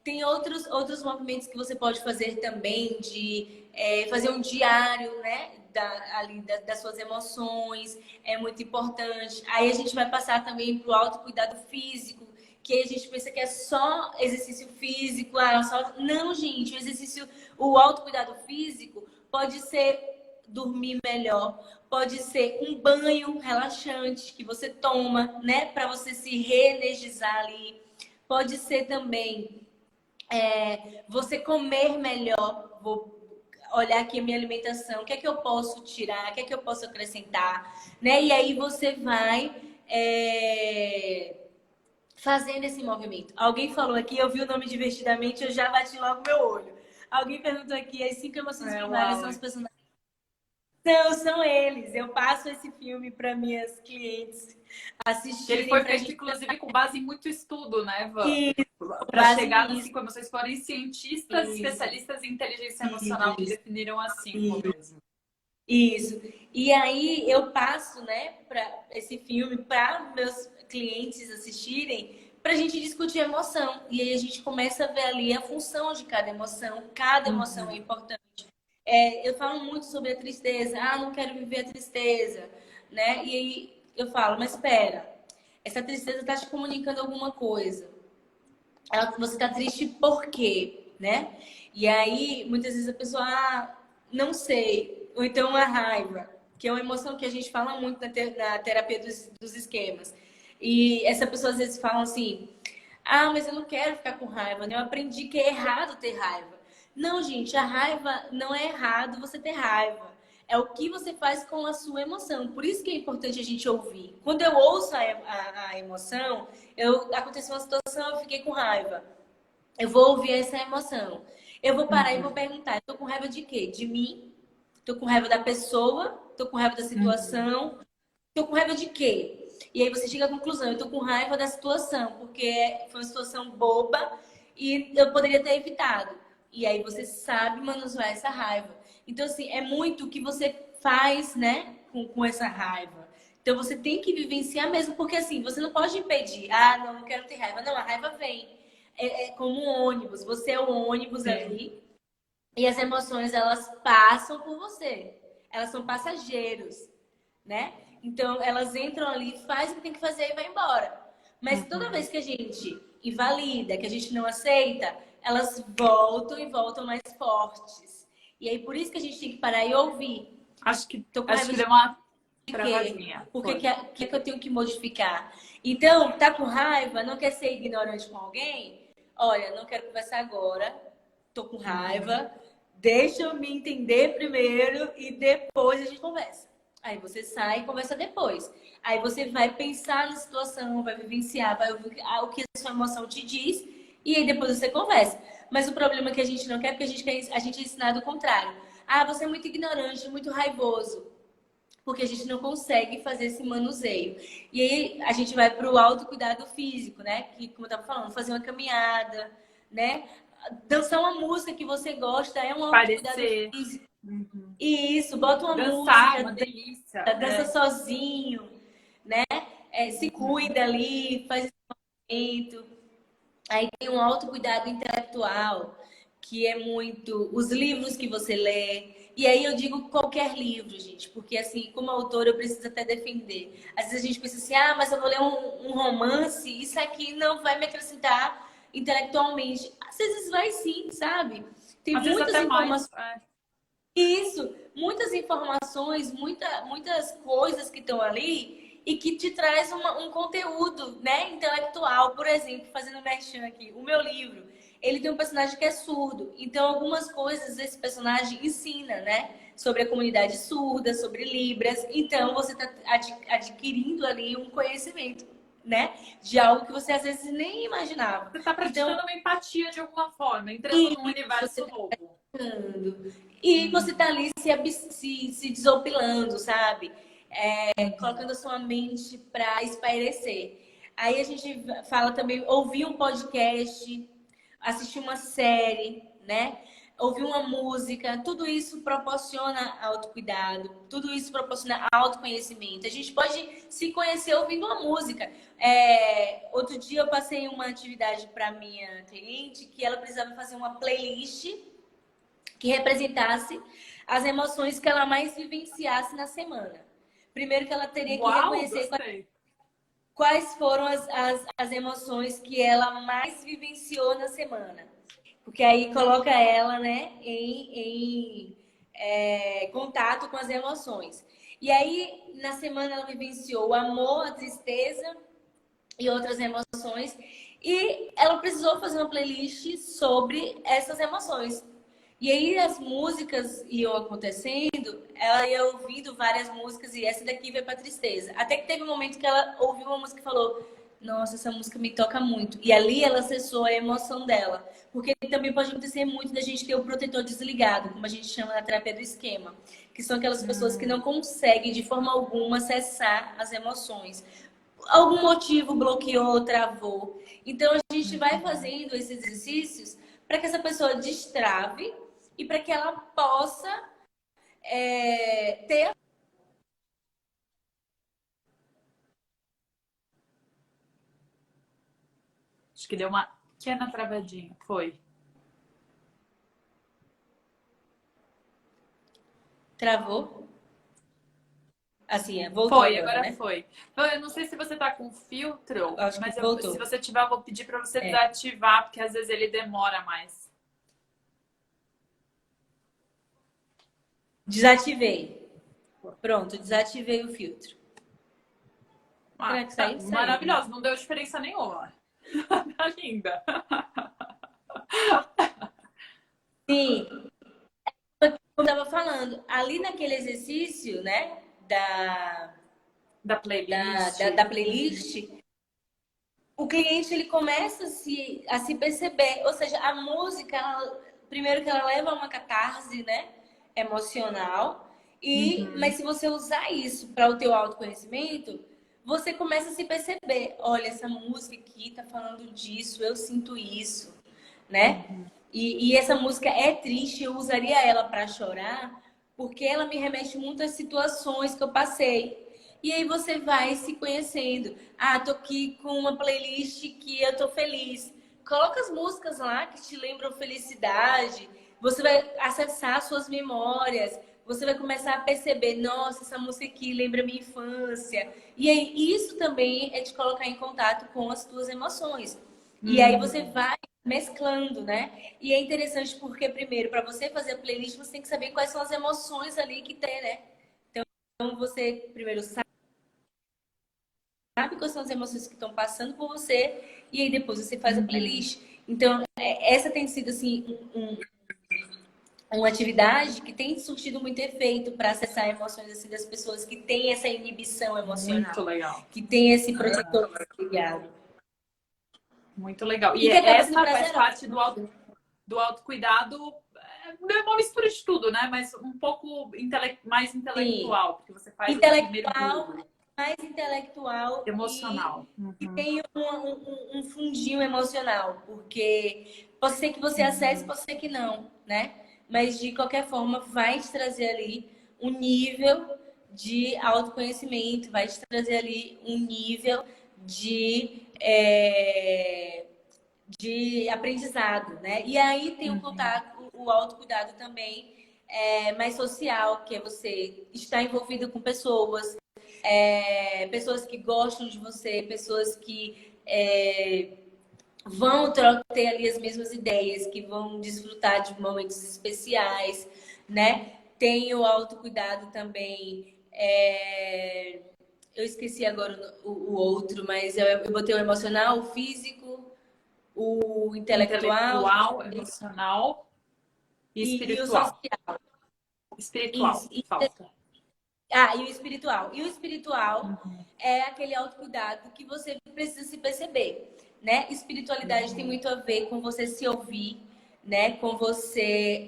Tem outros movimentos que você pode fazer também, de fazer um diário, né? Das suas emoções, é muito importante. Aí a gente vai passar também para o autocuidado físico, que aí a gente pensa que é só exercício físico, Não, gente, o autocuidado físico pode ser dormir melhor, pode ser um banho relaxante que você toma, né? Para você se reenergizar ali. Pode ser também você comer melhor. Vou olhar aqui a minha alimentação, o que é que eu posso tirar, o que é que eu posso acrescentar, né? E aí você vai fazendo esse movimento. Alguém falou aqui, eu vi o nome Divertidamente, eu já bati logo meu olho. Alguém perguntou aqui, as 5 emoções É, primárias uau. são os personagens. São eles. Eu passo esse filme para minhas clientes Ele foi assistirem para a feito, gente. inclusive, com base em muito estudo, né, Van? E Para base chegar nas nisso. 5 emoções, foram cientistas Isso, especialistas em inteligência emocional que isso, definiram as 5 isso. mesmo. Isso. E aí eu passo, né, para esse filme para meus clientes assistirem, para a gente discutir emoção. E aí a gente começa a ver ali a função de cada emoção é Uhum. importante. Eu falo muito sobre a tristeza. Ah, não quero viver a tristeza, né? E aí eu falo, mas espera, essa tristeza está te comunicando alguma coisa. Você está triste por quê, né? E aí, muitas vezes a pessoa, não sei. Ou então a raiva, que é uma emoção que a gente fala muito na terapia dos esquemas. E essa pessoa às vezes fala assim, mas eu não quero ficar com raiva, né? Eu aprendi que é errado ter raiva. Não, gente, a raiva não é errado você ter raiva. É o que você faz com a sua emoção. Por isso que é importante a gente ouvir. Quando eu ouço a emoção, aconteceu uma situação, eu fiquei com raiva. Eu vou ouvir essa emoção. Eu vou parar e vou Uhum. perguntar: eu tô com raiva de quê? De mim? Tô com raiva da pessoa? Tô com raiva da Uhum. situação? Tô com raiva de quê? E aí você chega à conclusão: eu tô com raiva da situação, porque foi uma situação boba e eu poderia ter evitado. E aí você sabe manusear essa raiva. Então, assim, é muito o que você faz, né, com essa raiva. Então você tem que vivenciar mesmo, porque assim, você não pode impedir. Não, não quero ter raiva. Não, a raiva vem. É como um ônibus. Você é o ônibus Sim. ali e as emoções, elas passam por você. Elas são passageiros, né? Então, elas entram ali, fazem o que tem que fazer e vai embora. Mas toda Uhum. vez que a gente invalida, que a gente não aceita, elas voltam e voltam mais fortes. E aí, por isso que a gente tem que parar e ouvir. Acho que, Tô com acho raiva que de deu uma quê? travadinha. Por que, Foi. que eu tenho que modificar? Então, tá com raiva, não quer ser ignorante com alguém? Olha, não quero conversar agora, tô com Uhum. raiva, deixa eu me entender primeiro e depois a gente conversa. Aí você sai e conversa depois. Aí você vai pensar na situação, vai vivenciar, vai ouvir o que a sua emoção te diz e aí depois você conversa. Mas o problema é que a gente não quer, porque a gente é ensinado o contrário. Você é muito ignorante, muito raivoso porque a gente não consegue fazer esse manuseio. E aí a gente vai para o autocuidado físico, né? Que, como eu estava falando, fazer uma caminhada, né? Dançar uma música que você gosta é um autocuidado Parecer. físico. Uhum. E isso, bota uma Dançar, música, uma delícia. dança sozinho, né? Se Uhum. cuida ali, faz esse movimento. Aí tem um autocuidado intelectual, que é muito os livros que você lê. E aí eu digo qualquer livro, gente, porque assim, como autora, eu preciso até defender. Às vezes a gente pensa assim, mas eu vou ler um romance, isso aqui não vai me acrescentar intelectualmente. Às vezes vai sim, sabe? Tem Às vezes muitas até mais. informações. Isso, muitas informações, muitas coisas que estão ali e que te traz um conteúdo, né, intelectual. Por exemplo, fazendo merchan aqui, o meu livro, ele tem um personagem que é surdo. Então, algumas coisas esse personagem ensina, né, sobre a comunidade surda, sobre Libras. Então, você está adquirindo ali um conhecimento, né, de algo que você às vezes nem imaginava. Você está Então, praticando uma empatia de alguma forma, entrando e num universo novo. E você Uhum. tá ali se desopilando, sabe? Uhum. Colocando a sua mente para espairecer. Aí a gente fala também, ouvir um podcast, assistir uma série, né? Ouvir uma música, tudo isso proporciona autocuidado, tudo isso proporciona autoconhecimento. A gente pode se conhecer ouvindo uma música. Outro dia eu passei uma atividade para minha cliente que ela precisava fazer uma playlist que representasse as emoções que ela mais vivenciasse na semana. Primeiro que ela teria que Uau, reconhecer gostei. quais foram as emoções que ela mais vivenciou na semana. Porque aí coloca ela, né, em contato com as emoções. E aí, na semana, ela vivenciou o amor, a tristeza e outras emoções. E ela precisou fazer uma playlist sobre essas emoções. E aí as músicas iam acontecendo, ela ia ouvindo várias músicas e essa daqui veio pra tristeza. Até que teve um momento que ela ouviu uma música e falou: Nossa, essa música me toca muito. E ali ela acessou a emoção dela. Porque também pode acontecer muito da gente ter o protetor desligado, como a gente chama na terapia do esquema. Que são aquelas pessoas que não conseguem de forma alguma acessar as emoções. Algum motivo bloqueou, travou. Então a gente vai fazendo esses exercícios para que essa pessoa destrave e para que ela possa ter. Acho que deu uma pequena travadinha. Foi. Travou? Assim, voltou Foi, agora, agora né? foi. Eu não sei se você tá com filtro, Acho que mas se voltou. você tiver, eu vou pedir para você É. desativar, porque às vezes ele demora mais. Desativei. Pronto, desativei o filtro. Ah, Será que tá saiu? Saiu, né? maravilhoso, não deu diferença nenhuma. Tá linda. Sim, eu estava falando, ali naquele exercício, né, Da playlist. da playlist, o cliente ele começa a se perceber, ou seja, a música, primeiro que ela leva a uma catarse, né, emocional, mas se você usar isso para o teu autoconhecimento, você começa a se perceber, olha, essa música aqui tá falando disso, eu sinto isso, né? E essa música é triste, eu usaria ela para chorar, porque ela me remete muito às situações que eu passei. E aí você vai se conhecendo. Ah, tô aqui com uma playlist que eu tô feliz. Coloca as músicas lá que te lembram felicidade. Você vai acessar suas memórias. Você vai começar a perceber, nossa, essa música aqui lembra minha infância. E aí isso também é te colocar em contato com as tuas emoções. E aí você vai mesclando, né? E é interessante porque, primeiro, para você fazer a playlist, você tem que saber quais são as emoções ali que tem, né? Então você primeiro sabe quais são as emoções que estão passando por você e aí depois você faz a playlist. Então, essa tem sido assim uma atividade que tem surtido muito efeito para acessar emoções assim, das pessoas que têm essa inibição Muito emocional, legal. que tem esse protetor ligado. Muito legal. E E que acaba sendo essa faz prazeroso. parte do autocuidado, é uma mistura de tudo, né? Mas um pouco mais Sim. intelectual, porque você faz esse Intelectual, mergulho mais intelectual emocional. e tem um fundinho emocional, porque pode ser que você acesse, pode ser que não, né? Mas de qualquer forma vai te trazer ali um nível de autoconhecimento, vai te trazer ali um nível de aprendizado, né? E aí tem o contato, o autocuidado também mais social, que é você estar envolvido com pessoas, pessoas que gostam de você, pessoas que vão ter ali as mesmas ideias, que vão desfrutar de momentos especiais, né? Tem o autocuidado também. Eu esqueci agora o outro, mas eu botei o emocional, o físico, o intelectual Intelectual, emocional e e o espiritual. social. Espiritual, Isso. falta. Ah, e o espiritual. E o espiritual é aquele autocuidado que você precisa se perceber, né? Espiritualidade tem muito a ver com você se ouvir, né? Com você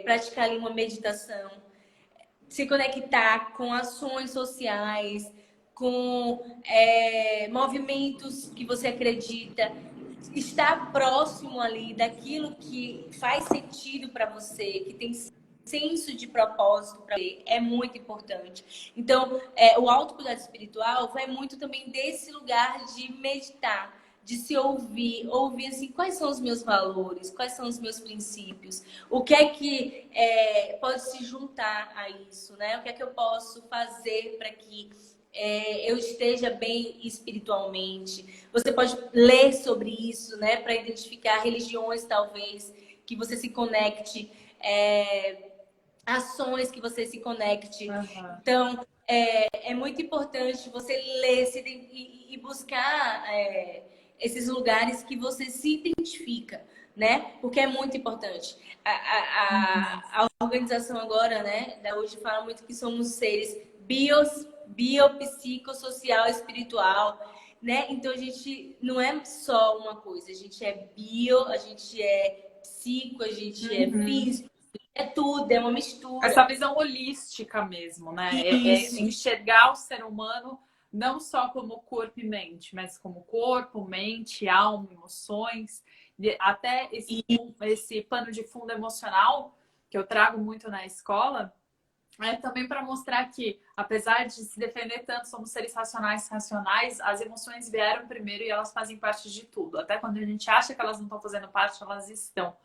praticar ali uma meditação, se conectar com ações sociais, com movimentos que você acredita, estar próximo ali daquilo que faz sentido para você, que tem senso de propósito para você, é muito importante. Então, o autocuidado espiritual vai muito também desse lugar de meditar, de se ouvir assim, quais são os meus valores, quais são os meus princípios, o que é que pode se juntar a isso, né? O que é que eu posso fazer para que eu esteja bem espiritualmente. Você pode ler sobre isso, né? Para identificar religiões, talvez, que você se conecte, ações que você se conecte. Uhum. Então, é muito importante você ler e buscar esses lugares que você se identifica, né? Porque é muito importante. A organização agora, né, da hoje fala muito que somos seres biopsicossocial, espiritual, né? Então a gente não é só uma coisa, a gente é bio, a gente é psico, a gente é físico, é tudo, é uma mistura. Essa visão holística mesmo, né? É enxergar o ser humano não só como corpo e mente, mas como corpo, mente, alma, emoções, até esse pano de fundo emocional que eu trago muito na escola, também para mostrar que, apesar de se defender tanto, somos seres racionais, as emoções vieram primeiro e elas fazem parte de tudo. Até quando a gente acha que elas não estão fazendo parte, elas estão.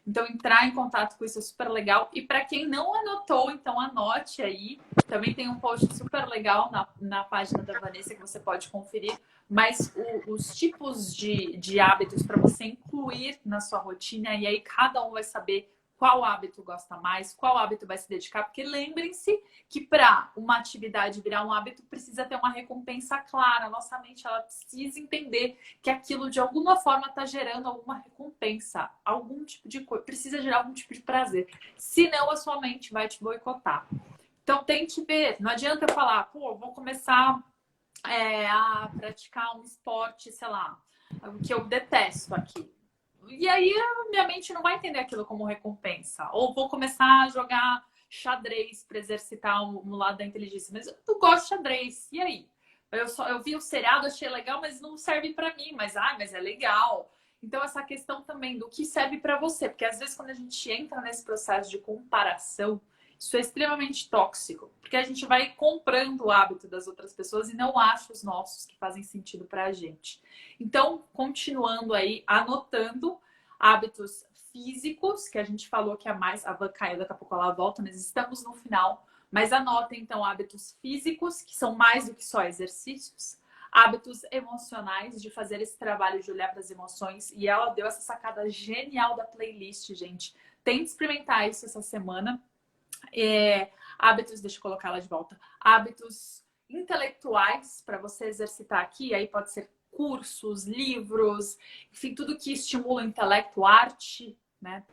Então, entrar em contato com isso é super legal. E para quem não anotou, então anote aí. Também tem um post super legal na página da Vanessa que você pode conferir. Mas os tipos de hábitos para você incluir na sua rotina, e aí cada um vai saber qual hábito gosta mais, qual hábito vai se dedicar, porque lembrem-se que para uma atividade virar um hábito precisa ter uma recompensa clara. Nossa mente ela precisa entender que aquilo de alguma forma está gerando alguma recompensa, algum tipo de coisa, precisa gerar algum tipo de prazer. Senão a sua mente vai te boicotar. Então tente ver, não adianta eu falar, pô, vou começar a praticar um esporte, sei lá, que eu detesto aqui. E aí minha mente não vai entender aquilo como recompensa. Ou vou começar a jogar xadrez para exercitar um lado da inteligência. Mas eu não gosto de xadrez. E aí? Eu vi o seriado, achei legal, mas não serve para mim. Mas é legal. Então essa questão também do que serve para você. Porque às vezes quando a gente entra nesse processo de comparação, isso é extremamente tóxico. Porque a gente vai comprando o hábito das outras pessoas e não acha os nossos que fazem sentido para a gente. Então, continuando aí, anotando hábitos físicos, que a gente falou que é mais... A Van caiu, daqui a pouco ela volta, mas estamos no final. Mas anotem, então, hábitos físicos, que são mais do que só exercícios. Hábitos emocionais, de fazer esse trabalho de olhar para as emoções. E ela deu essa sacada genial da playlist, gente. Tente experimentar isso essa semana. Hábitos, deixa eu colocar ela de volta. Hábitos intelectuais para você exercitar aqui. Aí pode ser cursos, livros, enfim, tudo que estimula o intelecto, arte, né?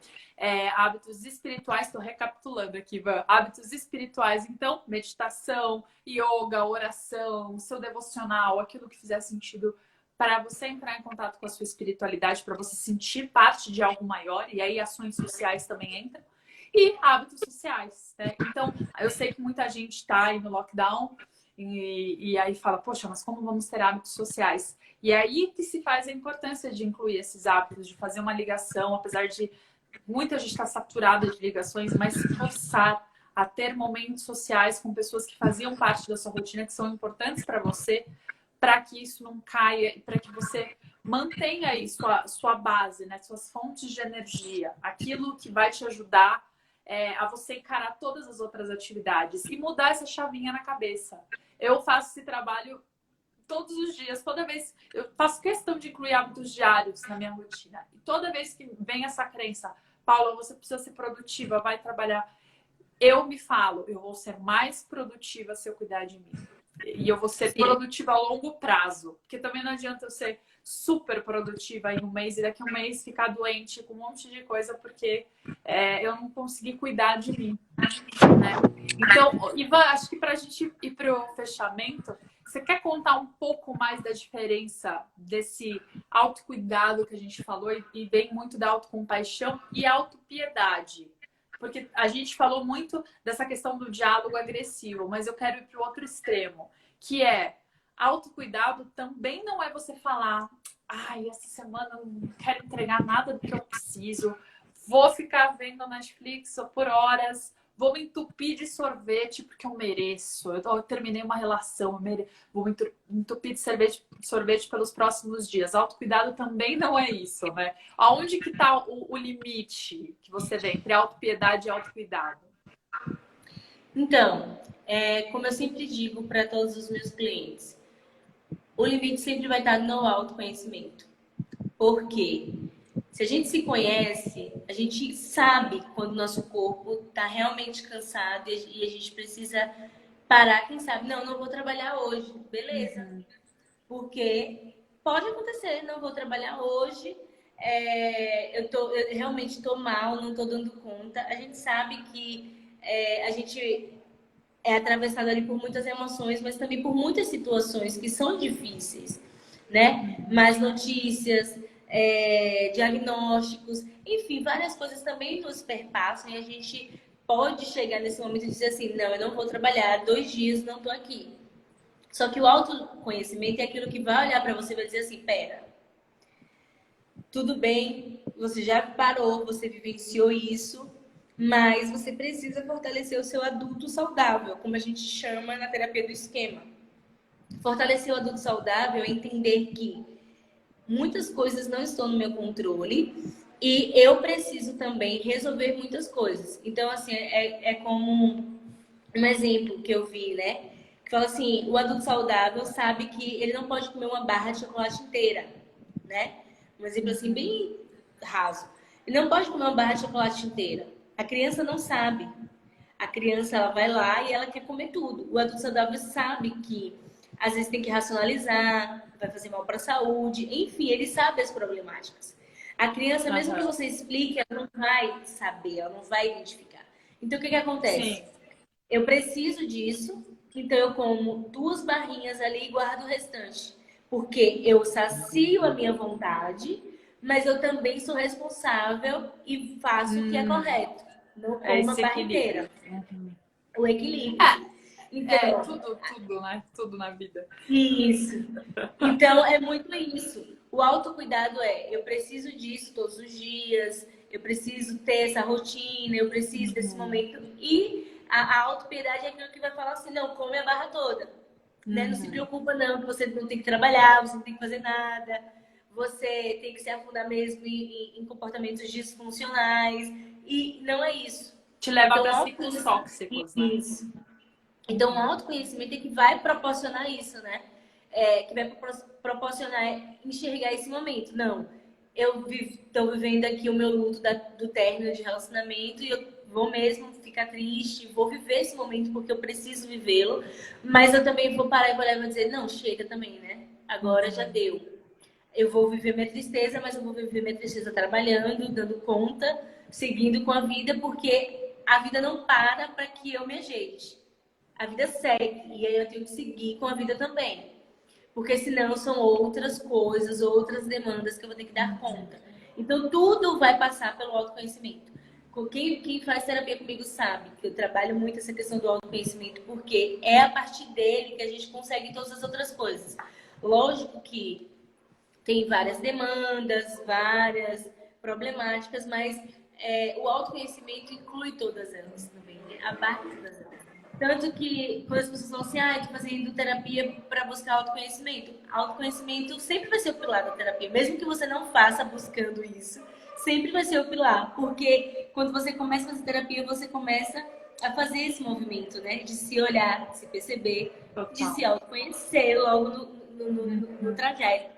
Hábitos espirituais, estou recapitulando aqui, Van. Hábitos espirituais, então, meditação, yoga, oração, seu devocional, aquilo que fizer sentido para você entrar em contato com a sua espiritualidade, para você sentir parte de algo maior, e aí ações sociais também entram. E hábitos sociais, né? Então, eu sei que muita gente está aí no lockdown e aí fala, poxa, mas como vamos ter hábitos sociais? E aí que se faz a importância de incluir esses hábitos, de fazer uma ligação, apesar de muita gente estar saturada de ligações, mas se forçar a ter momentos sociais com pessoas que faziam parte da sua rotina, que são importantes para você, para que isso não caia e para que você mantenha aí sua base, né? Suas fontes de energia, aquilo que vai te ajudar a você encarar todas as outras atividades e mudar essa chavinha na cabeça. Eu faço esse trabalho todos os dias, toda vez eu faço questão de incluir hábitos diários na minha rotina. E toda vez que vem essa crença, Paula, você precisa ser produtiva, vai trabalhar, eu me falo, eu vou ser mais produtiva se eu cuidar de mim. E eu vou ser produtiva a longo prazo. Porque também não adianta eu ser super produtiva em um mês e daqui a um mês ficar doente com um monte de coisa porque eu não consegui cuidar de mim. Né? Então, Ivan, acho que para a gente ir para o fechamento, você quer contar um pouco mais da diferença desse autocuidado que a gente falou e vem muito da autocompaixão e autopiedade? Porque a gente falou muito dessa questão do diálogo agressivo, mas eu quero ir para o outro extremo, que é autocuidado também não é você falar, ai, essa semana eu não quero entregar nada do que eu preciso, vou ficar vendo Netflix por horas, vou me entupir de sorvete porque eu mereço. Eu terminei uma relação, vou me entupir de sorvete pelos próximos dias. Autocuidado também não é isso, né? Aonde que tá o limite que você vê entre autopiedade e autocuidado? Então, como eu sempre digo para todos os meus clientes, o limite sempre vai estar no autoconhecimento. Por quê? Se a gente se conhece, a gente sabe quando o nosso corpo está realmente cansado e a gente precisa parar, quem sabe, não vou trabalhar hoje, beleza. Uhum. Porque pode acontecer, não vou trabalhar hoje, eu realmente estou mal, não estou dando conta. A gente sabe que a gente é atravessado ali por muitas emoções, mas também por muitas situações que são difíceis, né? Mais notícias, diagnósticos, enfim, várias coisas também nos perpassam e a gente pode chegar nesse momento e dizer assim, não, eu não vou trabalhar, 2 dias não estou aqui. Só que o autoconhecimento é aquilo que vai olhar para você e vai dizer assim, pera, tudo bem, você já parou, você vivenciou isso, mas você precisa fortalecer o seu adulto saudável, como a gente chama na terapia do esquema. Fortalecer o adulto saudável é entender que muitas coisas não estão no meu controle e eu preciso também resolver muitas coisas. Então, assim, é como um exemplo que eu vi, né? Que fala assim, o adulto saudável sabe que ele não pode comer uma barra de chocolate inteira, né? Um exemplo assim, bem raso. Ele não pode comer uma barra de chocolate inteira. A criança não sabe. A criança, ela vai lá e ela quer comer tudo. O adulto saudável sabe que às vezes tem que racionalizar, vai fazer mal para a saúde, enfim, ele sabe as problemáticas. A criança, mesmo que Aham. você explique, ela não vai saber, ela não vai identificar. Então, o que acontece? Sim. Eu preciso disso, então eu como 2 barrinhas ali e guardo o restante. Porque eu sacio a minha vontade, mas eu também sou responsável e faço o que é Hum, correto. Não é como a esse barra equilíbrio. inteira. Uhum. O equilíbrio. Então, Tudo, né? Tudo na vida. isso. Então, é muito isso. O autocuidado eu preciso disso todos os dias, eu preciso ter essa rotina, eu preciso desse Uhum. momento. E a autopiedade é aquilo que vai falar assim, não, come a barra toda. Né? Não se Uhum. preocupa não, que você não tem que trabalhar, você não tem que fazer nada, você tem que se afundar mesmo em comportamentos disfuncionais. E não é isso. Te leva Então, para o ciclos autoconhecimento... tóxicos, né? Isso. Então, o autoconhecimento é que vai proporcionar isso, né? Que vai proporcionar enxergar esse momento. Não, eu estou vivendo aqui o meu luto do término de relacionamento e eu vou mesmo ficar triste, vou viver esse momento porque eu preciso vivê-lo, mas eu também vou parar e olhar e vou dizer, não, chega também, né? Agora já Uhum. deu. Eu vou viver minha tristeza, mas eu vou viver minha tristeza trabalhando, dando conta, seguindo com a vida, porque a vida não para que eu me ajeite. A vida segue e aí eu tenho que seguir com a vida também. Porque senão são outras coisas, outras demandas que eu vou ter que dar conta. Então tudo vai passar pelo autoconhecimento. Quem faz terapia comigo sabe que eu trabalho muito essa questão do autoconhecimento, porque é a partir dele que a gente consegue todas as outras coisas. Lógico que tem várias demandas, várias problemáticas, mas o autoconhecimento inclui todas elas também, né? Abarca todas elas. Tanto que quando as pessoas falam assim, estou fazendo terapia para buscar autoconhecimento. Autoconhecimento sempre vai ser o pilar da terapia, mesmo que você não faça buscando isso, sempre vai ser o pilar, porque quando você começa a fazer terapia, você começa a fazer esse movimento, né? De se olhar, de se perceber, de Total. se autoconhecer logo no Uhum. trajeto.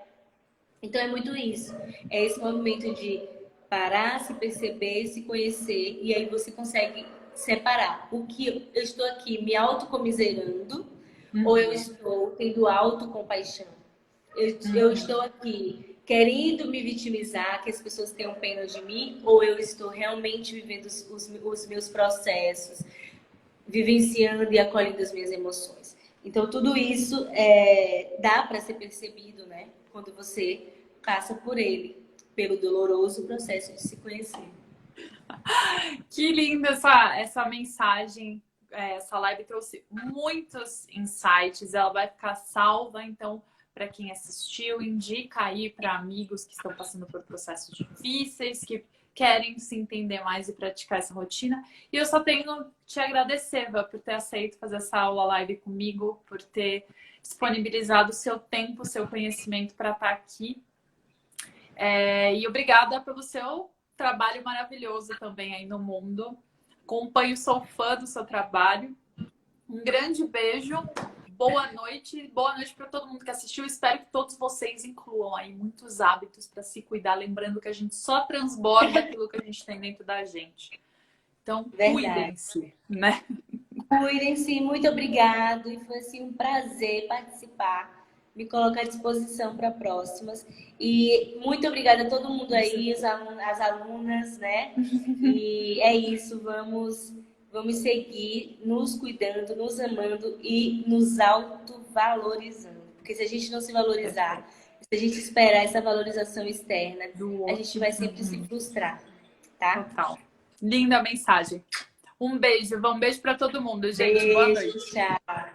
Então é muito isso. É esse movimento de parar, se perceber, se conhecer, e aí você consegue separar o que eu estou aqui me autocomiserando ou eu Uhum. estou tendo autocompaixão. Eu Uhum. estou aqui querendo me vitimizar, que as pessoas tenham pena de mim, ou eu estou realmente vivendo os meus processos, vivenciando e acolhendo as minhas emoções. Então, tudo isso dá para ser percebido, né? Quando você passa por ele, pelo doloroso processo de se conhecer. Que linda essa mensagem essa live trouxe muitos insights, ela vai ficar salva, então, para quem assistiu, indica aí para amigos que estão passando por processos difíceis, que querem se entender mais e praticar essa rotina. E eu só tenho te agradecer, Vã, por ter aceito fazer essa aula live comigo, por ter disponibilizado o seu tempo, o seu conhecimento para estar aqui. E obrigada pelo seu trabalho maravilhoso também aí no mundo. Acompanho, sou fã do seu trabalho. Um grande beijo. Boa noite para todo mundo que assistiu. Espero que todos vocês incluam aí muitos hábitos para se cuidar, lembrando que a gente só transborda aquilo que a gente tem dentro da gente. Então, cuidem-se, né? Cuidem-se, muito obrigado. E foi assim um prazer participar, me colocar à disposição para próximas. E muito obrigada a todo mundo aí, as alunas, né? E é isso, vamos seguir nos cuidando, nos amando e nos autovalorizando. Porque se a gente não se valorizar, se a gente esperar essa valorização externa, a gente vai sempre se frustrar, tá? Total. Linda mensagem. Um beijo para todo mundo, gente. Beijo, Boa noite. tchau.